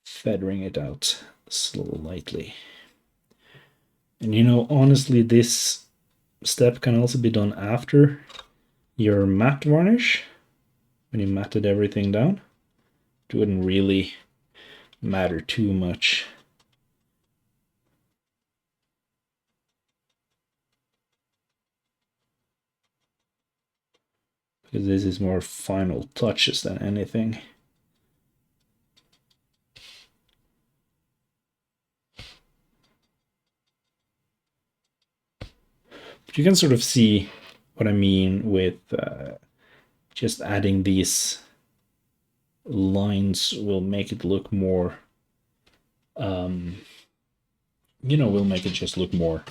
feathering it out slightly. And you know, honestly, this step can also be done after your matte varnish, when you matted everything down. It wouldn't really matter too much. Because this is more final touches than anything. But you can sort of see what I mean with just adding these lines will make it look more, will make it just look more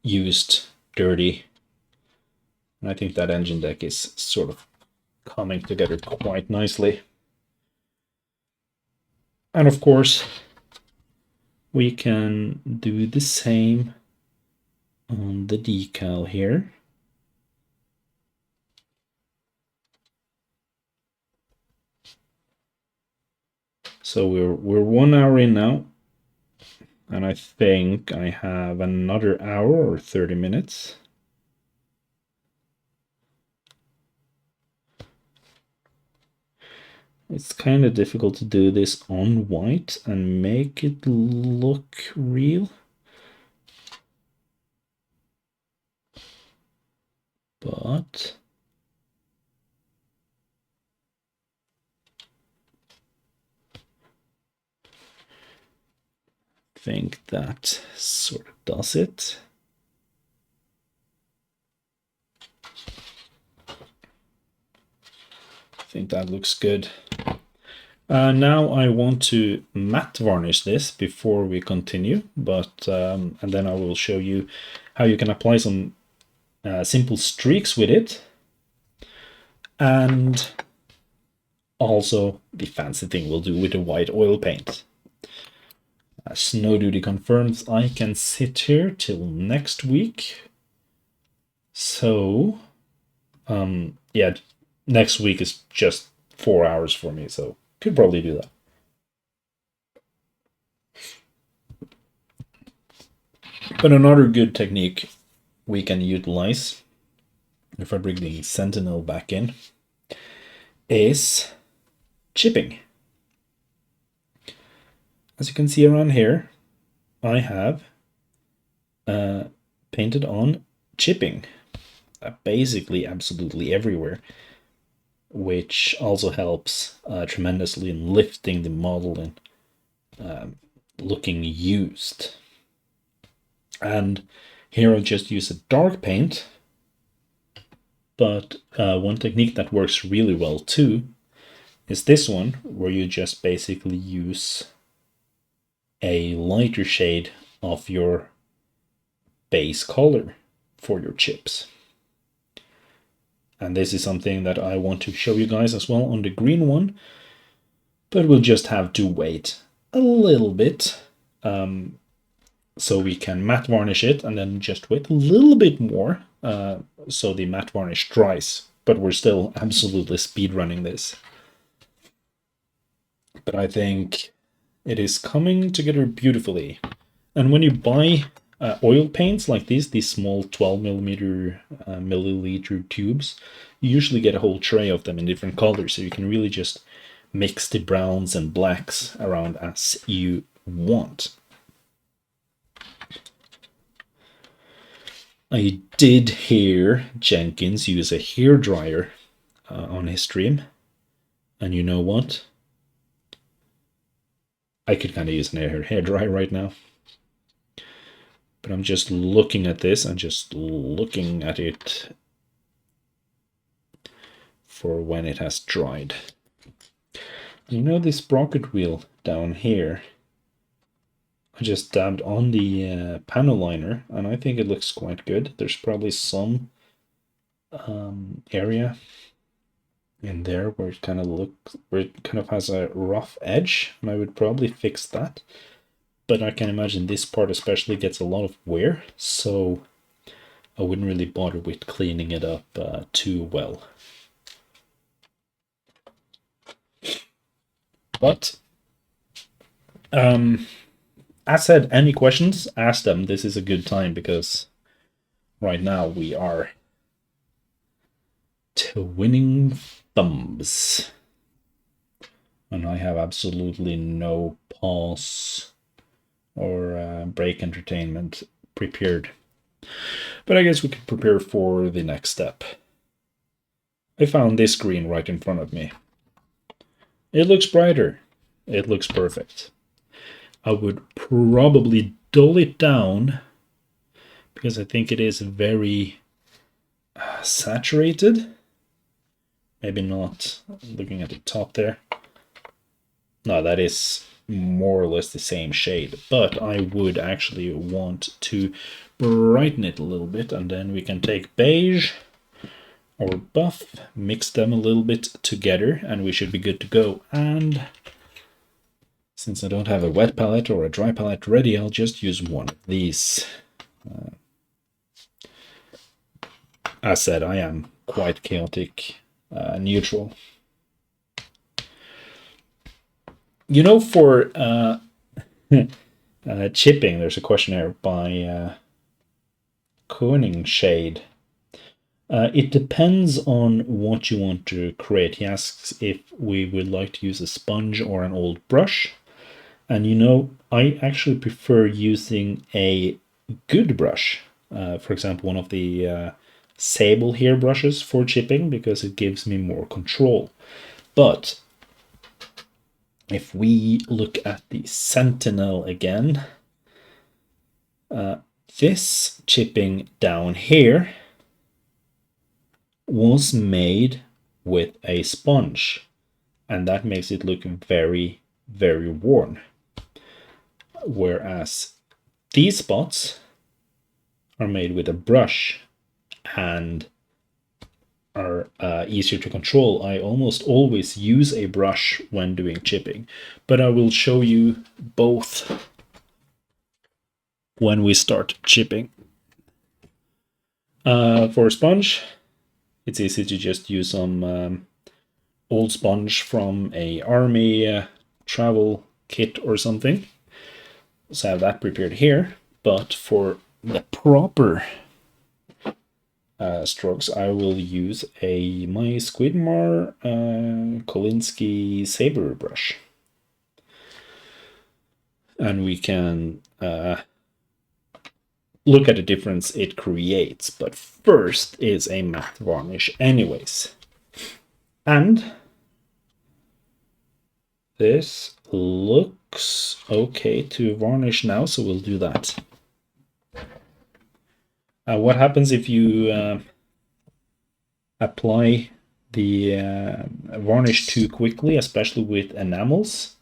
used, dirty. And I think that engine deck is sort of coming together quite nicely. And of course, we can do the same on the decal here. So we're 1 hour in now, and I think I have another hour or 30 minutes. It's kind of difficult to do this on white and make it look real. But I think that sort of does it. I think that looks good. Now I want to matte varnish this before we continue, but and then I will show you how you can apply some simple streaks with it, and also the fancy thing we'll do with the white oil paint. Snow Duty confirms I can sit here till next week. So, yeah, next week is just 4 hours for me, so could probably do that. But another good technique we can utilize, if I bring the Sentinel back in, is chipping. As you can see around here, I have painted on chipping, basically absolutely everywhere, which also helps tremendously in lifting the model and looking used. And here I'll just use a dark paint, but one technique that works really well too is this one, where you just basically use a lighter shade of your base color for your chips. And this is something that I want to show you guys as well on the green one, but we'll just have to wait a little bit so we can matte varnish it, and then just wait a little bit more so the matte varnish dries. But we're still absolutely speed running this. But I think it is coming together beautifully. And when you buy oil paints like these small 12 milliliter tubes, you usually get a whole tray of them in different colors, so you can really just mix the browns and blacks around as you want. I did hear Jenkins use a hairdryer on his stream, and you know what? I could kind of use an hairdryer right now. But I'm just looking at this and just looking at it for when it has dried. You know this sprocket wheel down here? I just dabbed on the panel liner, and I think it looks quite good. There's probably some area in there where it kind of has a rough edge, and I would probably fix that. But I can imagine this part especially gets a lot of wear, so I wouldn't really bother with cleaning it up too well. But as said, any questions, ask them. This is a good time because right now we are twinning thumbs. And I have absolutely no pause or break entertainment prepared. But I guess we could prepare for the next step. I found this screen right in front of me. It looks brighter. It looks perfect. I would probably dull it down because I think it is very saturated. Maybe not. Looking at the top there. No, that is more or less the same shade, but I would actually want to brighten it a little bit, and then we can take beige or buff, mix them a little bit together, and we should be good to go. And since I don't have a wet palette or a dry palette ready, I'll just use one of these. As said, I am quite chaotic neutral. You know, for chipping, there's a questionnaire by Koning Shade. It depends on what you want to create. He asks if we would like to use a sponge or an old brush. And you know, I actually prefer using a good brush. For example, one of the sable hair brushes for chipping because it gives me more control. But if we look at the Sentinel again, this chipping down here was made with a sponge, and that makes it look very, very worn. Whereas these spots are made with a brush and are easier to control. I almost always use a brush when doing chipping, but I will show you both when we start chipping. For a sponge, it's easy to just use some old sponge from a army travel kit or something. So I have that prepared here. But for the proper strokes, I will use my Squidmar Kolinsky Saber brush. And we can look at the difference it creates. But first is a matte varnish anyways. And this looks okay to varnish now, so we'll do that. What happens if you apply the varnish too quickly, especially with enamels?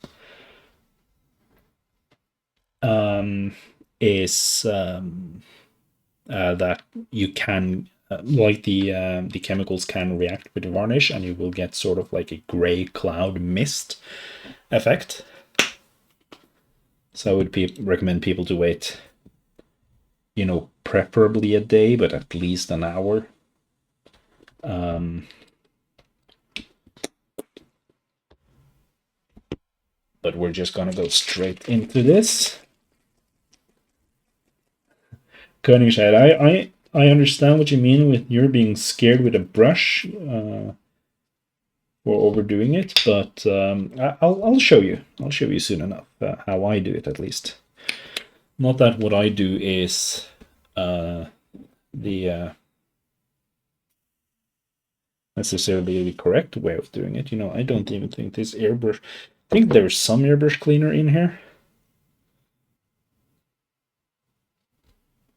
Is that you can like the chemicals can react with the varnish, and you will get sort of like a gray cloud mist effect. So I would recommend people to wait, you know, preferably a day, but at least an hour. But we're just gonna go straight into this. Koningshed, I understand what you mean with you're being scared with a brush or overdoing it, but I'll show you. I'll show you soon enough how I do it, at least. Not that what I do is the necessarily the correct way of doing it. You know, I don't even think this airbrush. I think there's some airbrush cleaner in here.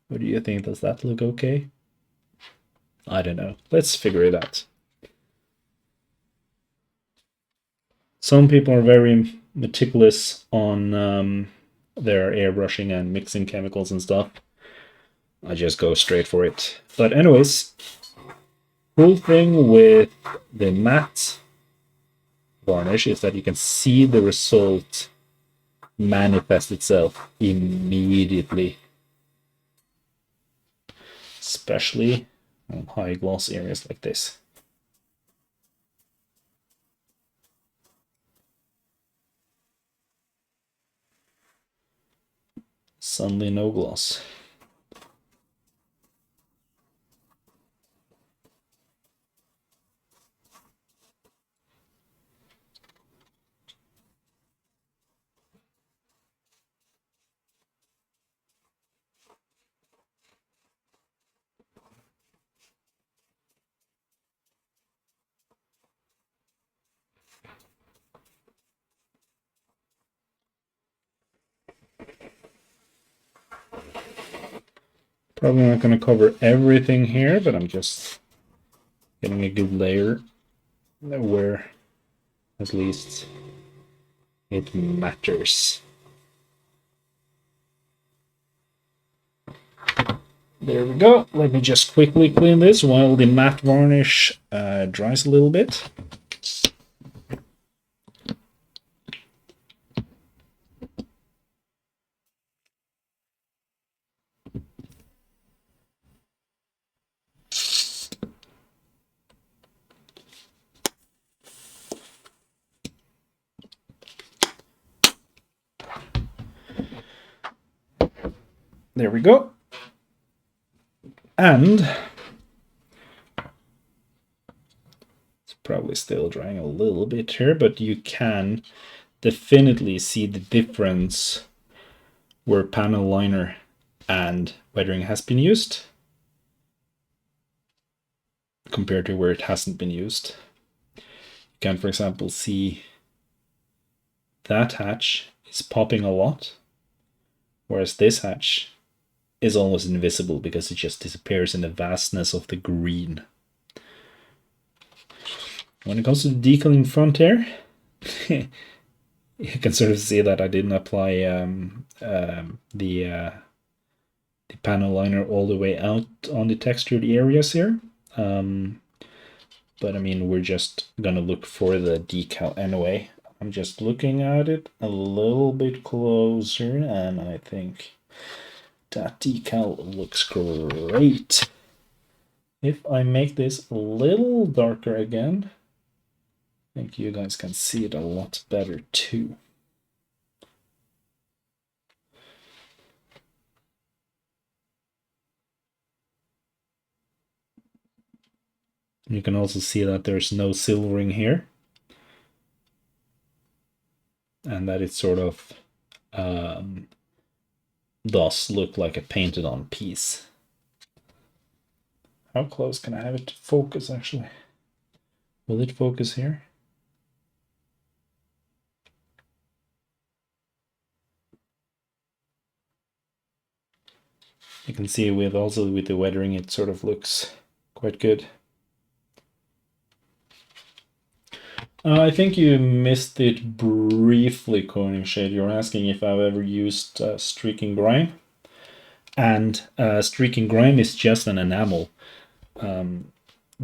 What do you think? Does that look okay? I don't know. Let's figure it out. Some people are very meticulous on their airbrushing and mixing chemicals and stuff. I just go straight for it. But anyways, cool thing with the matte varnish is that you can see the result manifest itself immediately, especially on high gloss areas like this. Suddenly no gloss. Probably not going to cover everything here, but I'm just getting a good layer where at least it matters. There we go. Let me just quickly clean this while the matte varnish dries a little bit. There we go. And it's probably still drying a little bit here, but you can definitely see the difference where panel liner and weathering has been used compared to where it hasn't been used. You can, for example, see that hatch is popping a lot, whereas this hatch is almost invisible because it just disappears in the vastness of the green. When it comes to the decal in front here, you can sort of see that I didn't apply the panel liner all the way out on the textured areas here. But I mean, we're just gonna look for the decal anyway. I'm just looking at it a little bit closer, and I think that decal looks great. If I make this a little darker again, I think you guys can see it a lot better too. You can also see that there's no silvering here, and that it sort of does look like a painted on piece. How close can I have it to focus actually? Will it focus here? You can see with the weathering, it sort of looks quite good. I think you missed it briefly, Coning Shade. You're asking if I've ever used streaking grime. And streaking grime is just an enamel, the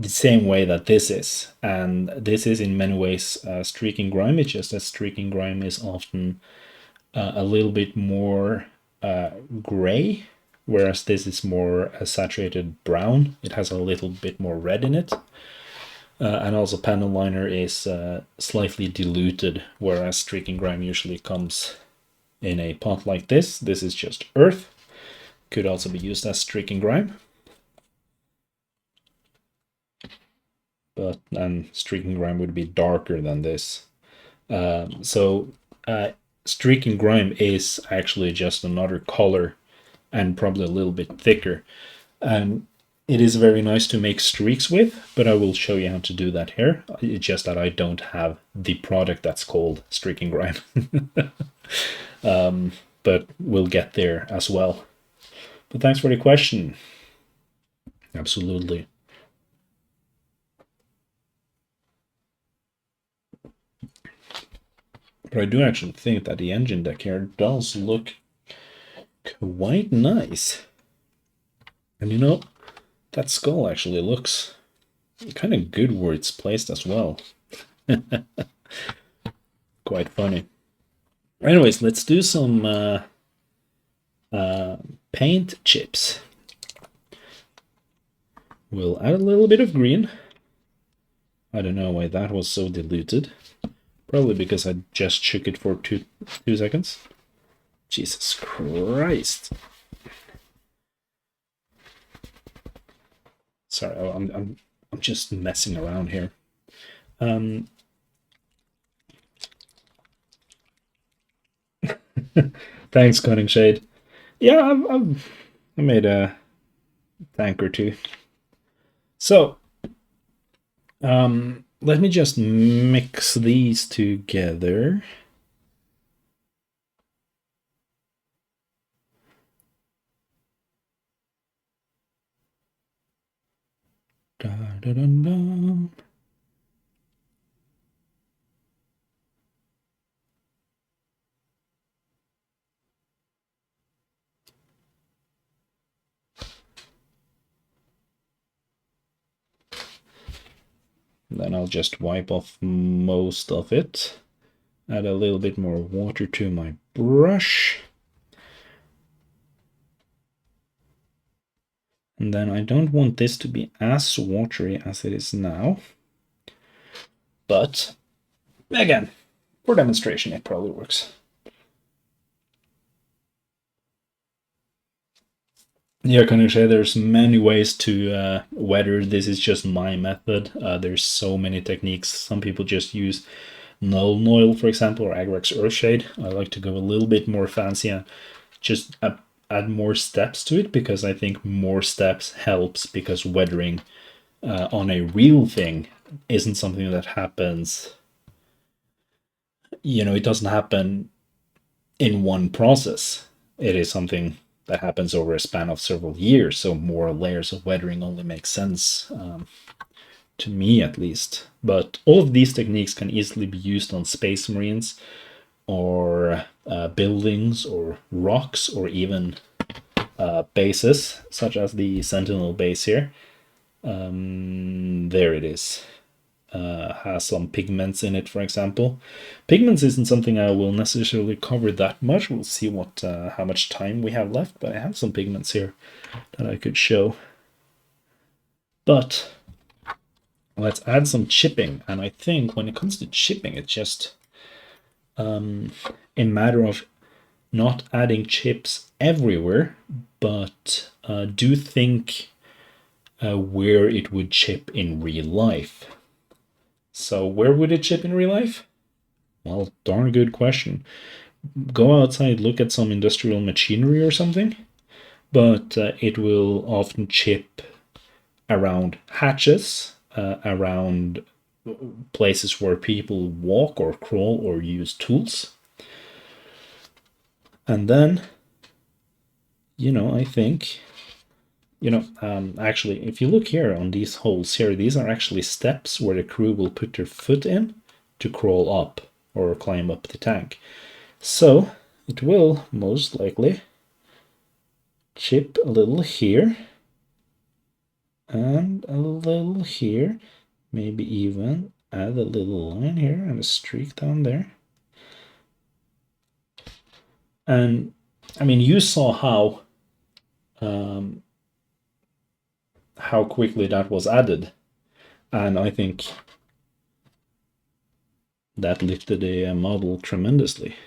same way that this is. And this is in many ways streaking grime. It's just that streaking grime is often a little bit more gray, whereas this is more a saturated brown. It has a little bit more red in it. And also panel liner is slightly diluted, whereas streaking grime usually comes in a pot like this. This is just earth. Could also be used as streaking grime. But streaking grime would be darker than this. Streaking grime is actually just another color and probably a little bit thicker. And it is very nice to make streaks with, but I will show you how to do that here. It's just that I don't have the product that's called streaking grime. But we'll get there as well. But thanks for the question. Absolutely. But I do actually think that the engine deck here does look quite nice. And you know, that skull actually looks kind of good where it's placed as well. Quite funny. Anyways, let's do some paint chips. We'll add a little bit of green. I don't know why that was so diluted. Probably because I just shook it for two seconds. Jesus Christ. Sorry, I'm just messing around here. Thanks, Cunning Shade. Yeah, I made a tank or two. So, let me just mix these together. Da, da, da, da. Then I'll just wipe off most of it. Add a little bit more water to my brush. And then I don't want this to be as watery as it is now. But again, for demonstration, it probably works. Yeah, can you say there's many ways to weather. This is just my method. There's so many techniques. Some people just use Null Oil, for example, or Agrax Earthshade. I like to go a little bit more fancy and just add more steps to it, because I think more steps helps, because weathering on a real thing isn't something that happens, it doesn't happen in one process. It is something that happens over a span of several years, so more layers of weathering only makes sense, to me at least. But all of these techniques can easily be used on space marines, or buildings, or rocks, or even bases, such as the Sentinel base here. There it is. Has some pigments in it, for example. Pigments isn't something I will necessarily cover that much. We'll see how much time we have left, but I have some pigments here that I could show. But let's add some chipping, and I think when it comes to chipping, it's just a matter of not adding chips everywhere, but do think where it would chip in real life. So where would it chip in real life? Well, darn good question. Go outside, look at some industrial machinery or something, but it will often chip around hatches, around places where people walk or crawl or use tools. And then, I think, actually, if you look here on these holes here, these are actually steps where the crew will put their foot in to crawl up or climb up the tank. So it will most likely chip a little here and a little here, maybe even add a little line here and a streak down there. And I mean, you saw how quickly that was added, and I think that lifted the model tremendously.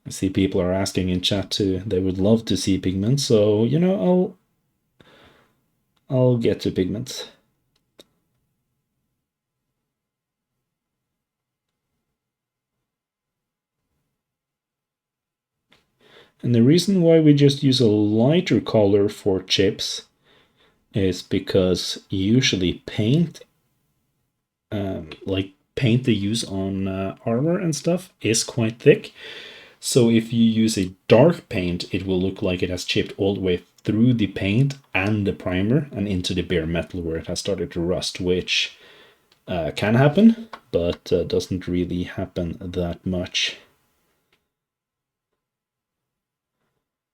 I see people are asking in chat too. They would love to see pigments, so I'll get to pigments. And the reason why we just use a lighter color for chips is because usually paint, like paint they use on armor and stuff, is quite thick. So if you use a dark paint, it will look like it has chipped all the way through the paint and the primer and into the bare metal where it has started to rust, which can happen, but doesn't really happen that much.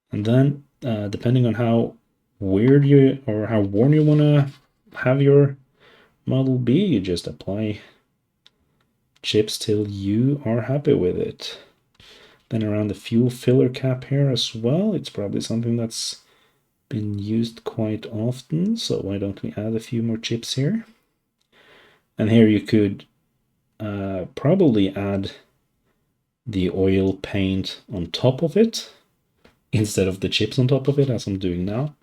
And then, depending on how weird you or how worn you want to have your model be, you just apply chips till you are happy with it. Then around the fuel filler cap here as well, it's probably something that's been used quite often, so why don't we add a few more chips here? And here you could probably add the oil paint on top of it instead of the chips on top of it, as I'm doing now.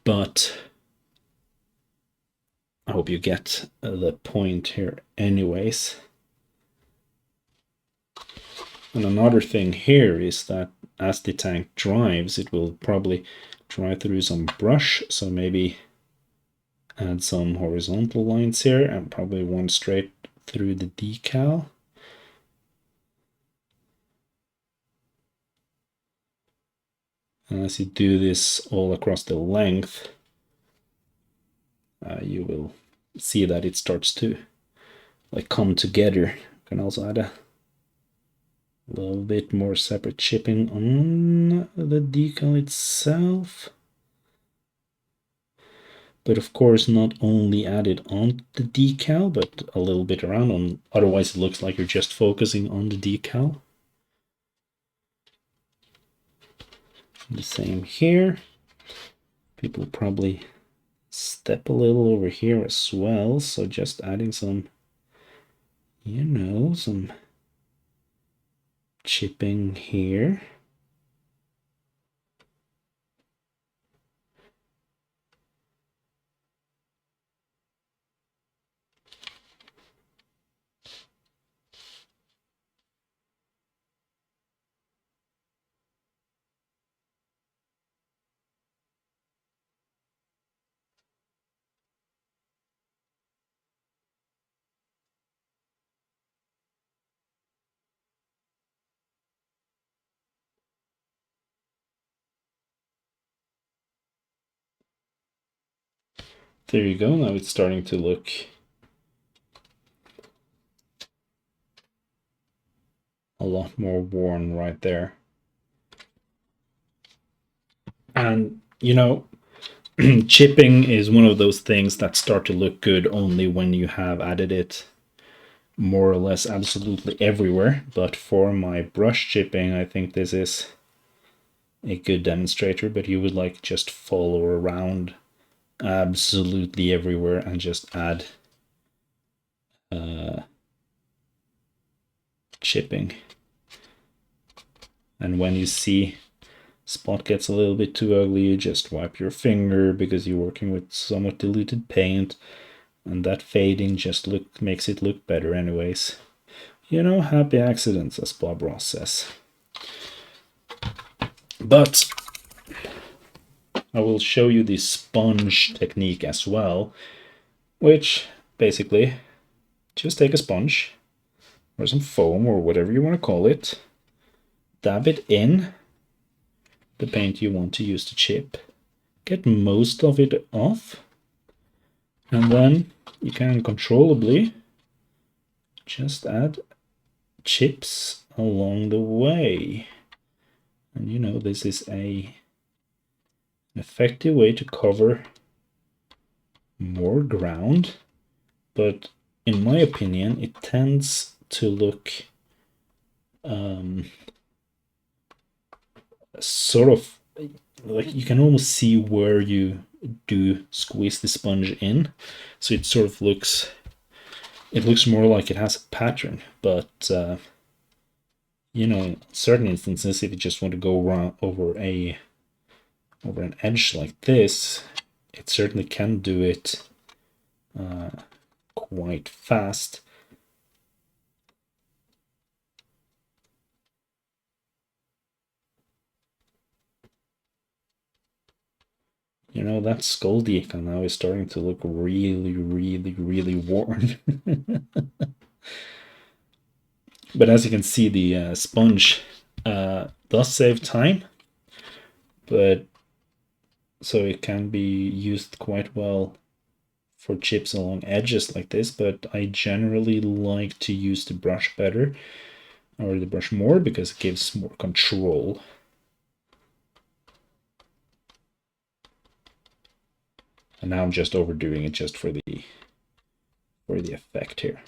But I hope you get the point here anyways. And another thing here is that as the tank drives, it will probably drive through some brush, so maybe add some horizontal lines here and probably one straight through the decal. And as you do this all across the length, you will see that it starts to like come together. You can also add a little bit more separate chipping on the decal itself. But of course, not only add it on the decal, but a little bit around on. Otherwise, it looks like you're just focusing on the decal. The same here. People probably step a little over here as well. So just adding some, you know, some chipping here. There you go. Now it's starting to look a lot more worn right there. And, you know, chipping is one of those things that start to look good only when you have added it more or less absolutely everywhere. But for my brush chipping, I think this is a good demonstrator, but you would like just follow around absolutely everywhere and just add chipping. And when you see spot gets a little bit too ugly, you just wipe your finger because you're working with somewhat diluted paint, and that fading just makes it look better anyways. You know, happy accidents, as Bob Ross says. But I will show you the sponge technique as well, which basically just take a sponge or some foam or whatever you want to call it, dab it in the paint you want to use to chip, get most of it off, and then you can controllably just add chips along the way. And you know, this is an effective way to cover more ground, but in my opinion, it tends to look sort of like you can almost see where you do squeeze the sponge in, so it sort of looks more like it has a pattern. But you know, in certain instances, if you just want to go around over an edge like this, it certainly can do it quite fast. You know, that skull decal now is starting to look really, really, really worn. But as you can see, the sponge does save time, but so it can be used quite well for chips along edges like this, but I generally like to use the brush better, or the brush more, because it gives more control. And now I'm just overdoing it just for the effect here.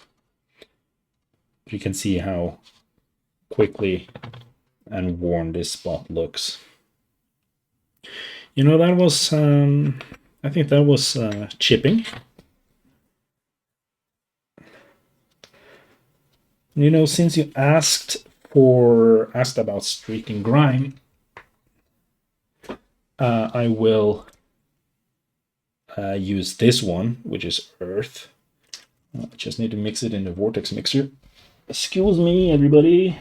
You can see how quickly and worn this spot looks. You know, that was I think that was chipping. You know, since you asked about streak and grime, I will use this one, which is earth. I just need to mix it in the vortex mixer. Excuse me, everybody.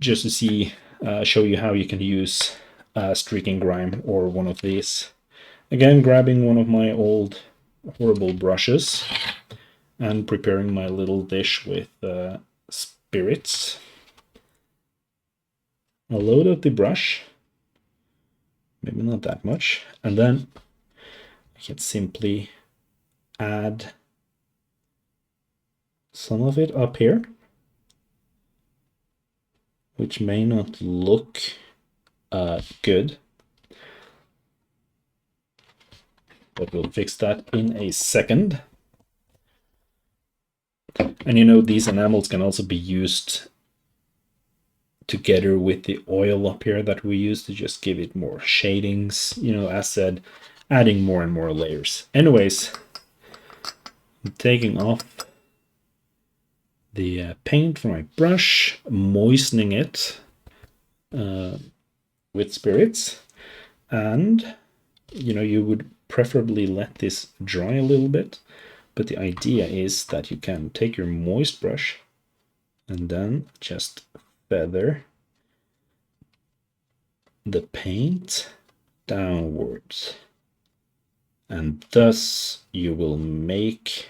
Just to see, show you how you can use streak and grime or one of these. Again, grabbing one of my old horrible brushes and preparing my little dish with spirits. I'll load up the brush, maybe not that much, and then I can simply add some of it up here, which may not look good, but we'll fix that in a second. And you know, these enamels can also be used together with the oil up here that we use to just give it more shadings, you know, as said, adding more and more layers. Anyways, I'm taking off the paint from my brush, moistening it with spirits, and you know, you would preferably let this dry a little bit, but the idea is that you can take your moist brush and then just feather the paint downwards, and thus you will make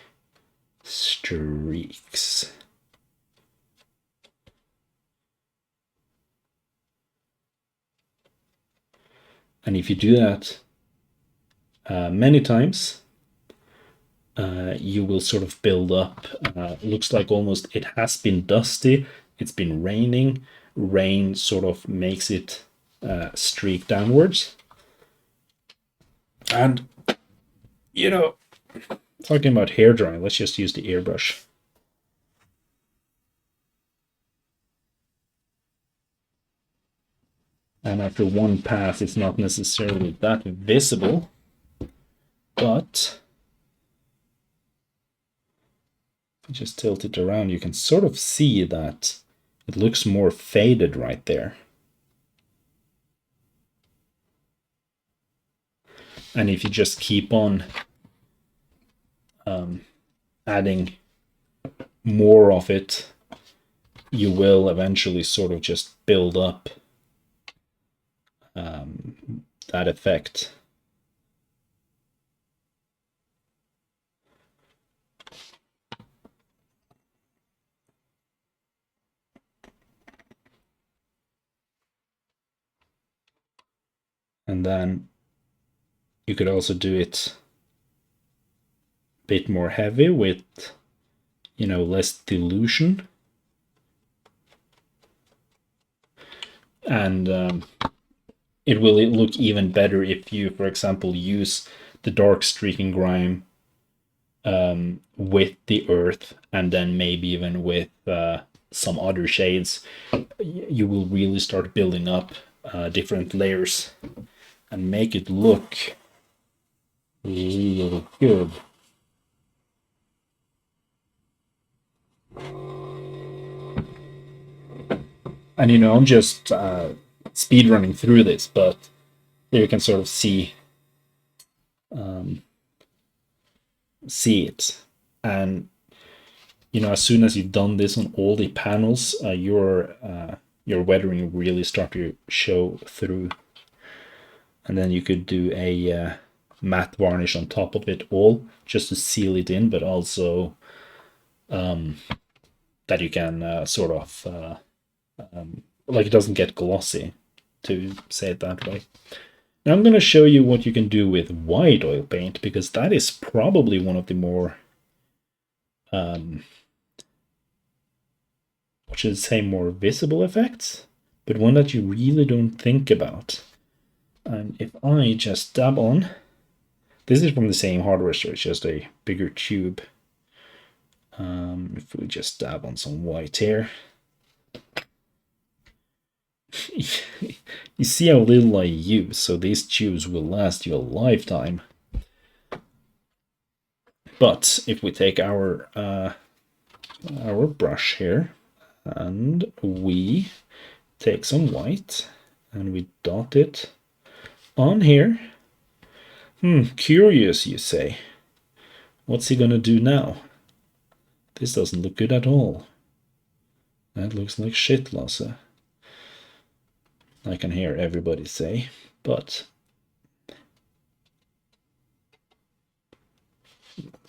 streaks. And if you do that many times, you will sort of build up. Looks like almost it has been dusty. It's been raining. Rain sort of makes it streak downwards. And, you know, talking about hair drying, let's just use the airbrush. And after one pass, it's not necessarily that visible, but if you just tilt it around, you can sort of see that it looks more faded right there. And if you just keep on adding more of it, you will eventually sort of just build up that effect. And then you could also do it a bit more heavy with, you know, less dilution. And it will look even better if you, for example, use the dark streaking grime with the earth, and then maybe even with some other shades. You will really start building up different layers and make it look really good. And you know, I'm just speed running through this, but there you can sort of see it. And you know, as soon as you've done this on all the panels, your weathering really start to show through. And then you could do a matte varnish on top of it all, just to seal it in, but also that you can sort of like it doesn't get glossy, to say it that way. Now I'm going to show you what you can do with white oil paint, because that is probably one of the more what should I say, more visible effects, but one that you really don't think about. And if I just dab on, this is from the same hardware store, it's just a bigger tube. If we just dab on some white here, you see how little I use, so these tubes will last you a lifetime. But if we take our brush here and we take some white and we dot it on here. Curious, you say. What's he gonna do now? This doesn't look good at all. That looks like shit, Lasse. I can hear everybody say, but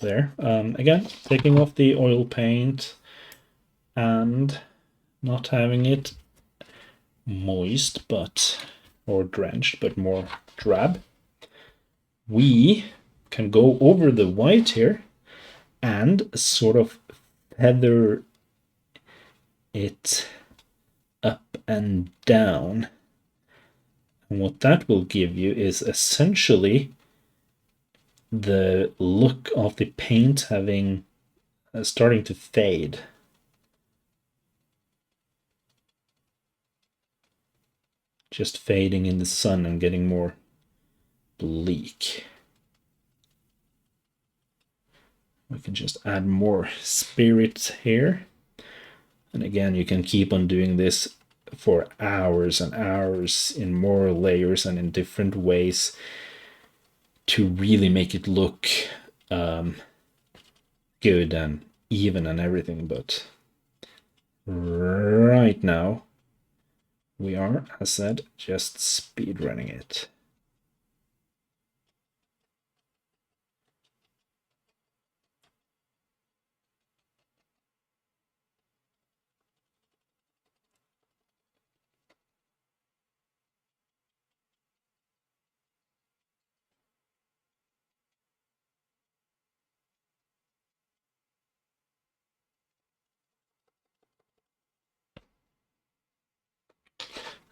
there. Again, taking off the oil paint and not having it moist, or drenched, but more drab. We can go over the white here and sort of feather it up and down. And what that will give you is essentially the look of the paint having starting to fade. Just fading in the sun and getting more bleak. We can just add more spirits here. And again, you can keep on doing this for hours and hours in more layers and in different ways to really make it look good and even and everything. But right now, we are, as said, just speedrunning it.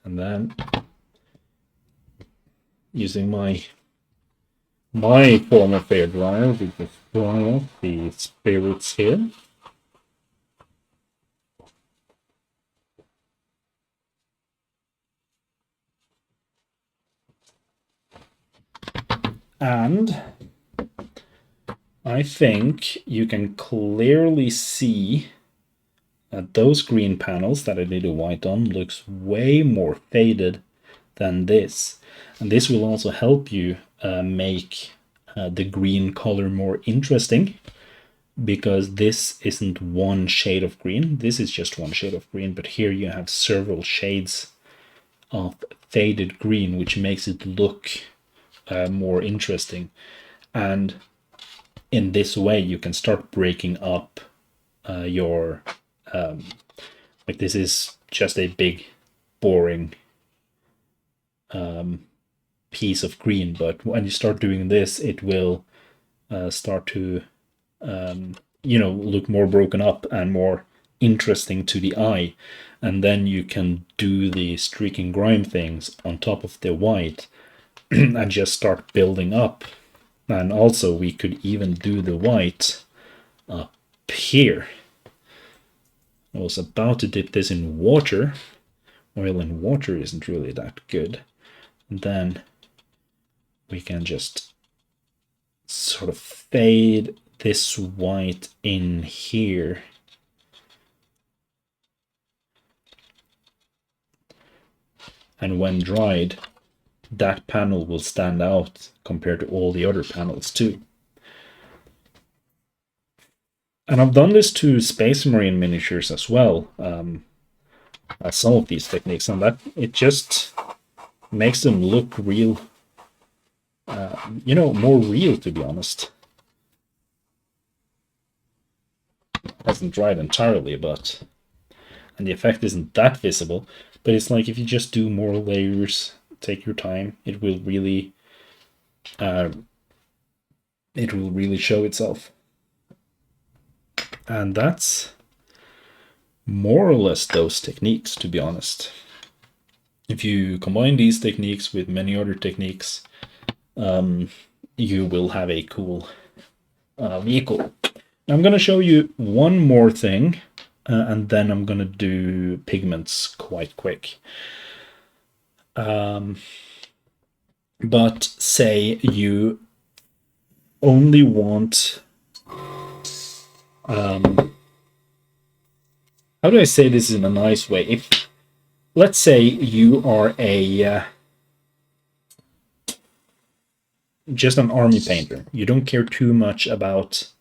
And then using my former favorite dryer, we just dry off the spirits here. And I think you can clearly see that those green panels that I did a white on looks way more faded than this. And this will also help you make the green color more interesting, because this isn't one shade of green. This is just one shade of green, but here you have several shades of faded green, which makes it look more interesting. And in this way, you can start breaking up your like this is just a big boring piece of green, but when you start doing this, it will start to look more broken up and more interesting to the eye. And then you can do the streak and grime things on top of the white and just start building up. And also we could even do the white up here. I was about to dip this in water. Oil in water isn't really that good. And then we can just sort of fade this white in here. And when dried, that panel will stand out compared to all the other panels too. And I've done this to Space Marine miniatures as well, as some of these techniques, and that it just makes them look real, more real, to be honest. It hasn't dried entirely, and the effect isn't that visible, but it's like if you just do more layers, take your time, it will really show itself. And that's more or less those techniques, to be honest. If you combine these techniques with many other techniques, you will have a cool vehicle. I'm going to show you one more thing, and then I'm going to do pigments quite quick. But say you only want... how do I say this in a nice way? If, let's say you are just an army painter. You don't care too much about,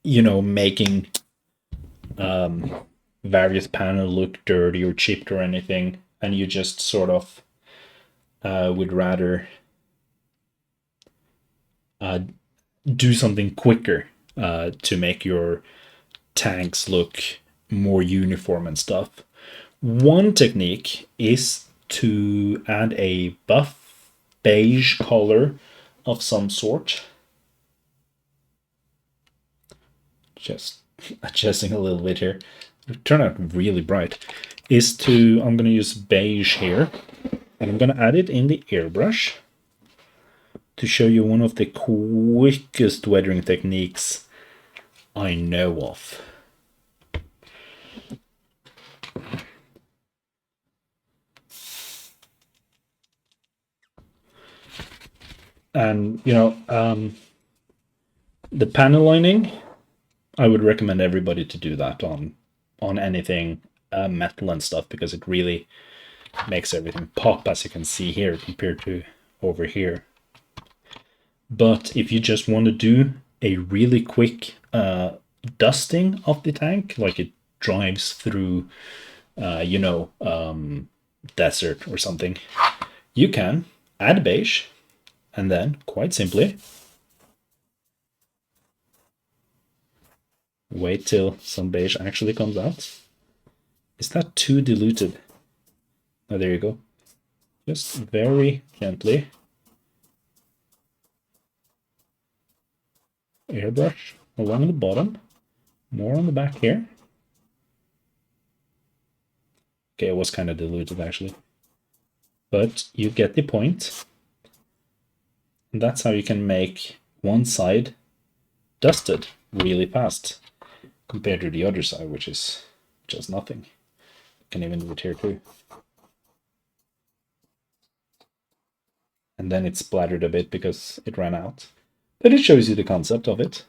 making various panels look dirty or chipped or anything, and you just sort of would rather do something quicker to make your tanks look more uniform and stuff. One technique is to add a buff beige color of some sort. Just adjusting a little bit here. It turned out really bright. I'm going to use beige here, and I'm going to add it in the airbrush to show you one of the quickest weathering techniques I know of. And the panel lining, I would recommend everybody to do that on anything metal and stuff, because it really makes everything pop, as you can see here compared to over here. But if you just want to do a really quick dusting of the tank, like it drives through desert or something, you can add beige, and then quite simply wait till some beige actually comes out. Is that too diluted? Oh, there you go. Just very gently airbrush along the bottom, more on the back here. Okay, it was kind of diluted actually, but you get the point. And that's how you can make one side dusted really fast compared to the other side, which is just nothing. You can even do it here too. And then it splattered a bit because it ran out. But it shows you the concept of it.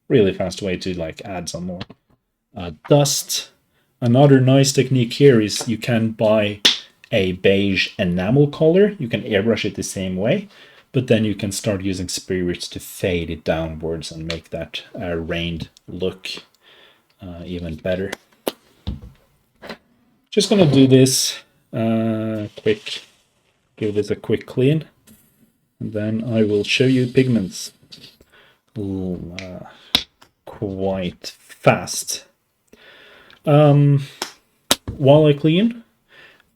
Really fast way to like add some more dust. Another nice technique here is you can buy a beige enamel color. You can airbrush it the same way, but then you can start using spirits to fade it downwards and make that rained look even better. Just gonna do this quick, give this a quick clean, and then I will show you pigments quite fast. While I clean,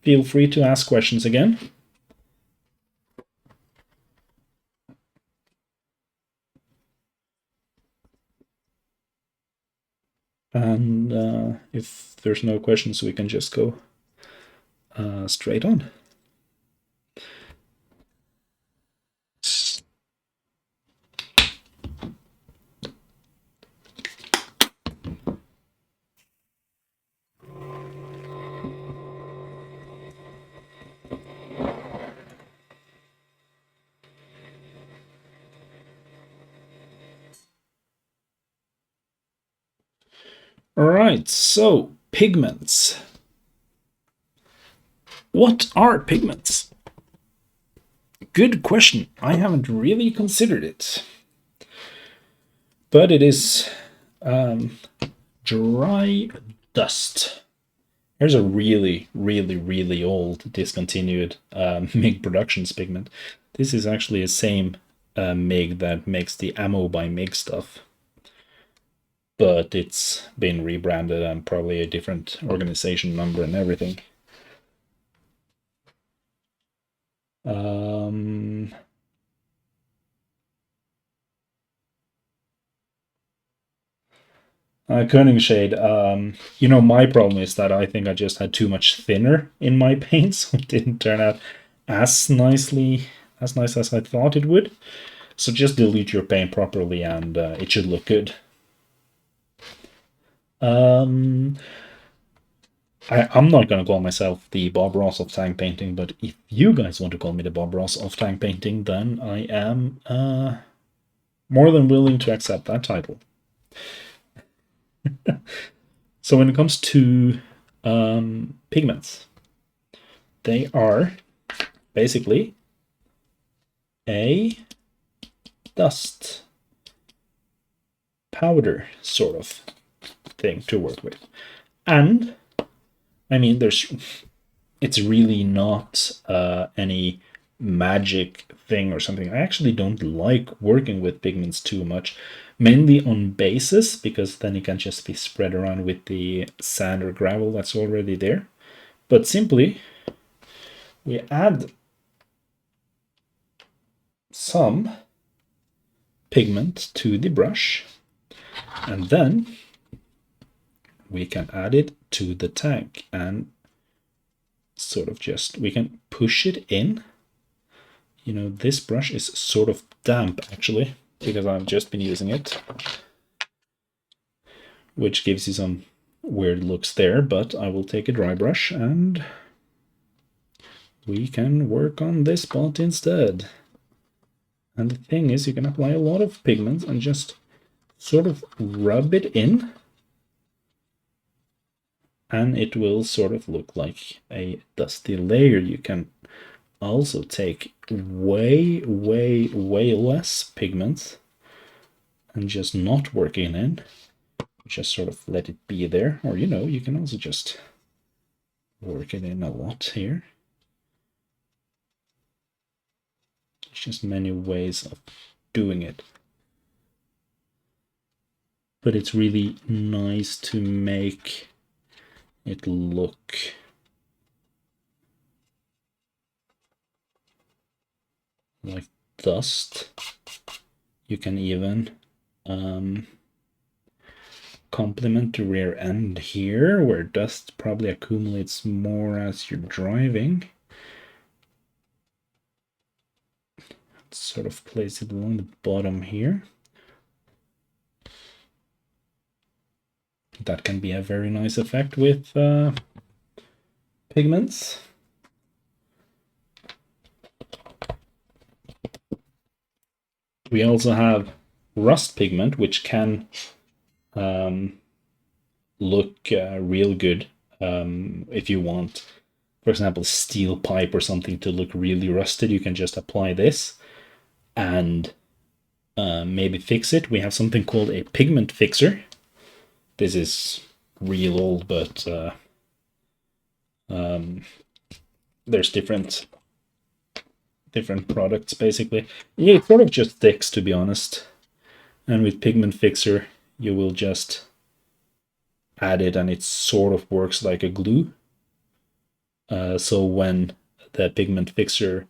feel free to ask questions again. And if there's no questions, we can just go straight on. All right, so pigments. What are pigments? Good question. I haven't really considered it. But it is dry dust. Here's a really, really, really old discontinued MIG Productions pigment. This is actually the same MIG that makes the Ammo by MIG stuff, but it's been rebranded and probably a different organization number and everything. Koningshade, my problem is that I think I just had too much thinner in my paint, so it didn't turn out as nice as I thought it would. So just dilute your paint properly and it should look good. I'm not going to call myself the Bob Ross of tank painting, but if you guys want to call me the Bob Ross of tank painting, then I am more than willing to accept that title. So when it comes to pigments, they are basically a dust powder sort of thing to work with. And I mean, it's really not any magic thing or something. I actually don't like working with pigments too much, mainly on bases, because then it can just be spread around with the sand or gravel that's already there. But simply, we add some pigment to the brush, and then we can add it to the tank and sort of just, we can push it in. You know, this brush is sort of damp actually, because I've just been using it, which gives you some weird looks there, but I will take a dry brush and we can work on this spot instead. And the thing is, you can apply a lot of pigments and just sort of rub it in, and it will sort of look like a dusty layer. You can also take way less pigment and just not working in, just sort of let it be there. Or, you know, you can also just work it in a lot here. There's just many ways of doing it. But it's really nice to make it look like dust. You can even complement the rear end here, where dust probably accumulates more as you're driving. Sort of place it along the bottom here. That can be a very nice effect with pigments. We also have rust pigment, which can look real good if you want, for example, steel pipe or something to look really rusted. You can just apply this and maybe fix it. We have something called a pigment fixer. This is real old, but there's different products basically. Yeah, it sort of just sticks, to be honest. And with pigment fixer, you will just add it and it sort of works like a glue. So when the pigment fixer,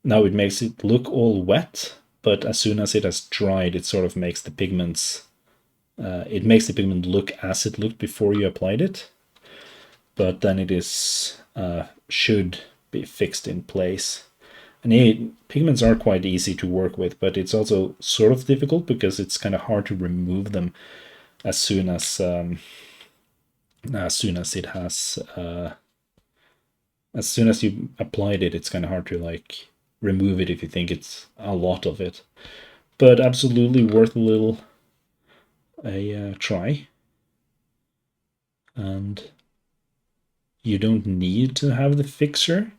now it makes it look all wet, but as soon as it has dried, it sort of makes the pigments, it makes the pigment look as it looked before you applied it. But then it is should be fixed in place. And pigments are quite easy to work with, but it's also sort of difficult because it's kind of hard to remove them as soon as it has as soon as you applied it. It's kind of hard to like remove it if you think it's a lot of it. But absolutely worth a try. And you don't need to have the fixer.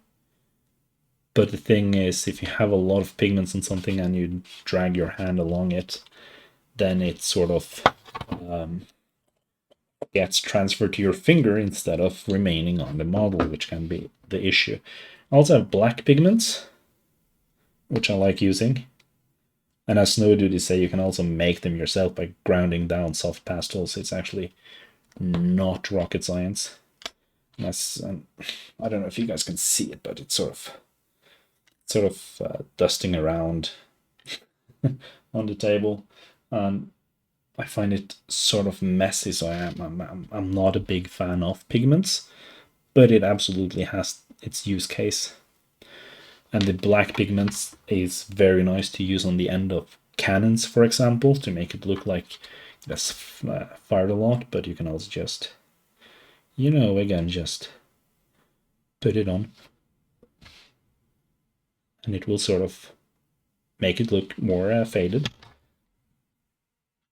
But the thing is, if you have a lot of pigments on something and you drag your hand along it, then it sort of gets transferred to your finger instead of remaining on the model, which can be the issue. I also have black pigments, which I like using. And as Snow Duty say, you can also make them yourself by grounding down soft pastels. It's actually not rocket science. I don't know if you guys can see it, but it's sort of dusting around on the table. I find it sort of messy, so I'm not a big fan of pigments, but it absolutely has its use case. And the black pigments is very nice to use on the end of cannons, for example, to make it look like that's fired a lot. But you can also just, you know, again, just put it on. And it will sort of make it look more faded.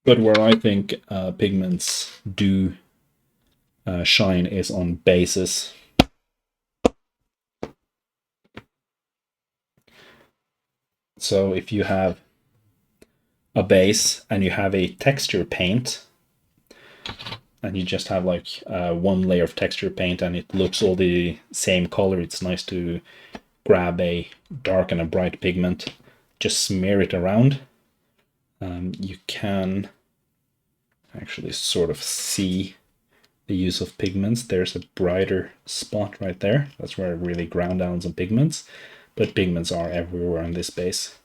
But where I think pigments do shine is on bases. So if you have a base and you have a texture paint, and you just have like one layer of texture paint and it looks all the same color, it's nice to grab a dark and a bright pigment, just smear it around. You can actually sort of see the use of pigments. There's a brighter spot right there. That's where I really ground down some pigments, but pigments are everywhere on this base.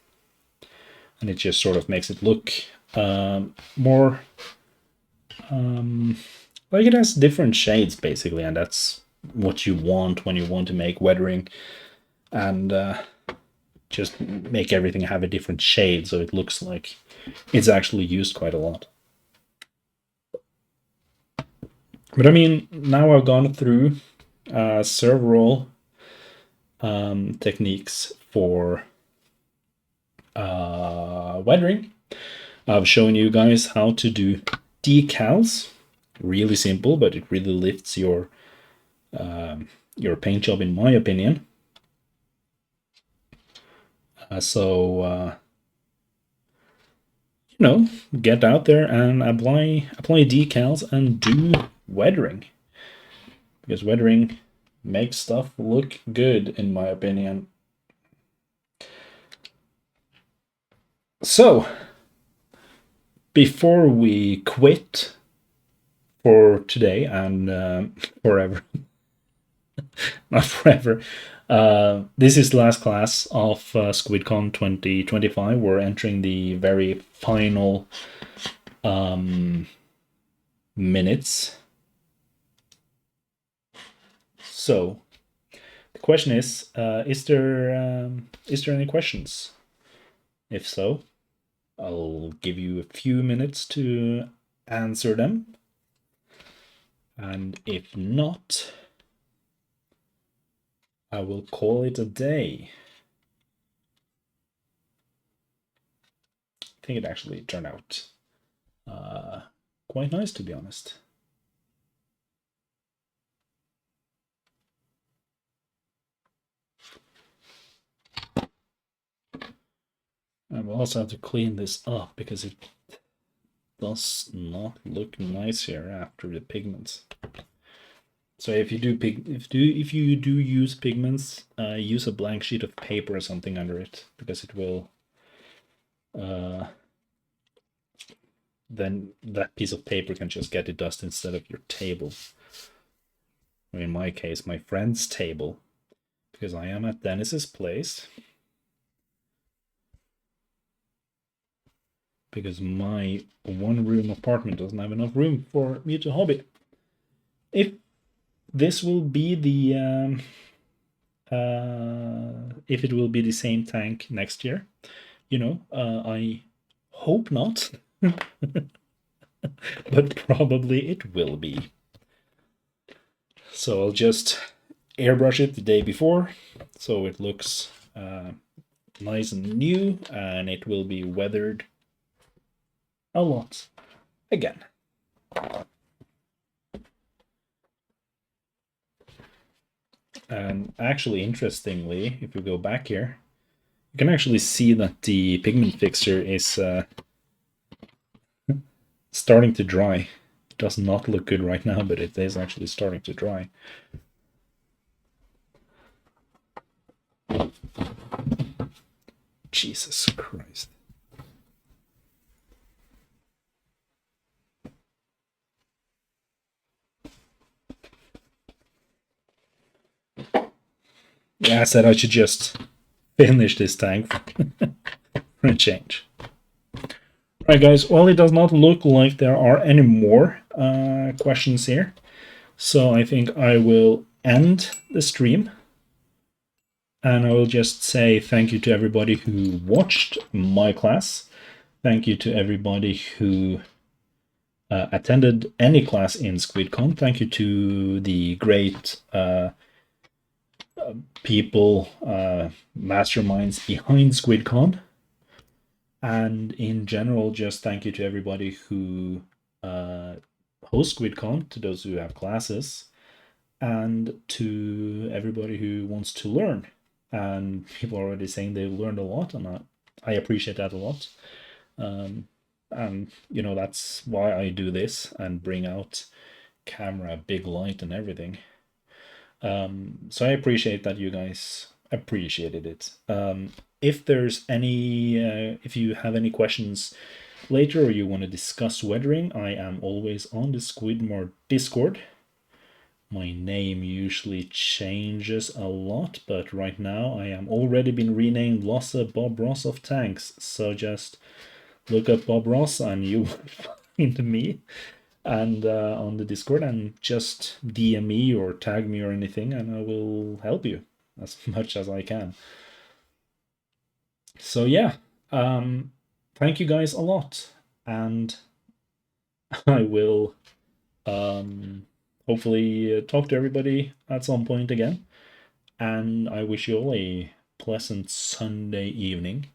And it just sort of makes it look more like it has different shades basically, and that's what you want when you want to make weathering and just make everything have a different shade so it looks like it's actually used quite a lot. But I mean, now I've gone through several techniques for weathering. I've shown you guys how to do decals. Really simple, but it really lifts your paint job, in my opinion. So you know, get out there and apply decals and do weathering, because weathering makes stuff look good, in my opinion. So before we quit for today and forever, not forever, this is the last class of SquidCon 2025. We're entering the very final minutes. So the question is there any questions? If so, I'll give you a few minutes to answer them. And if not, I will call it a day. I think it actually turned out quite nice, to be honest. I will also have to clean this up because it does not look nice here after the pigments. So if you do use pigments, use a blank sheet of paper or something under it, because it will then that piece of paper can just get the dust instead of your table. Or in my case, my friend's table, because I am at Dennis's place. Because my one-room apartment doesn't have enough room for me to hobby. If this will be the if it will be the same tank next year, you know, I hope not, but probably it will be. So I'll just airbrush it the day before, so it looks nice and new, and it will be weathered a lot again. And actually, interestingly, if you go back here, you can actually see that the pigment fixture is starting to dry. It does not look good right now, but it is actually starting to dry. Jesus Christ. Yeah, I said I should just finish this tank for a change. Right, guys, well, it does not look like there are any more questions here. So I think I will end the stream. And I will just say thank you to everybody who watched my class. Thank you to everybody who attended any class in SquidCon. Thank you to the great people, masterminds behind SquidCon. And in general, just thank you to everybody who hosts SquidCon, to those who have classes, and to everybody who wants to learn. And people are already saying they've learned a lot, and I appreciate that a lot. And you know, that's why I do this and bring out camera, big light, and everything. So I appreciate that you guys appreciated it. If there's any, if you have any questions later or you want to discuss weathering, I am always on the Squidmore Discord. My name usually changes a lot, but right now I am already been renamed Lossa Bob Ross of Tanks. So just look up Bob Ross and you will find me and on the Discord, and just DM me or tag me or anything, and I will help you as much as I can. So yeah, thank you guys a lot, and I will hopefully talk to everybody at some point again. And I wish you all a pleasant Sunday evening.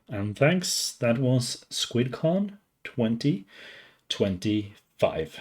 And thanks. That was SquidCon 2025.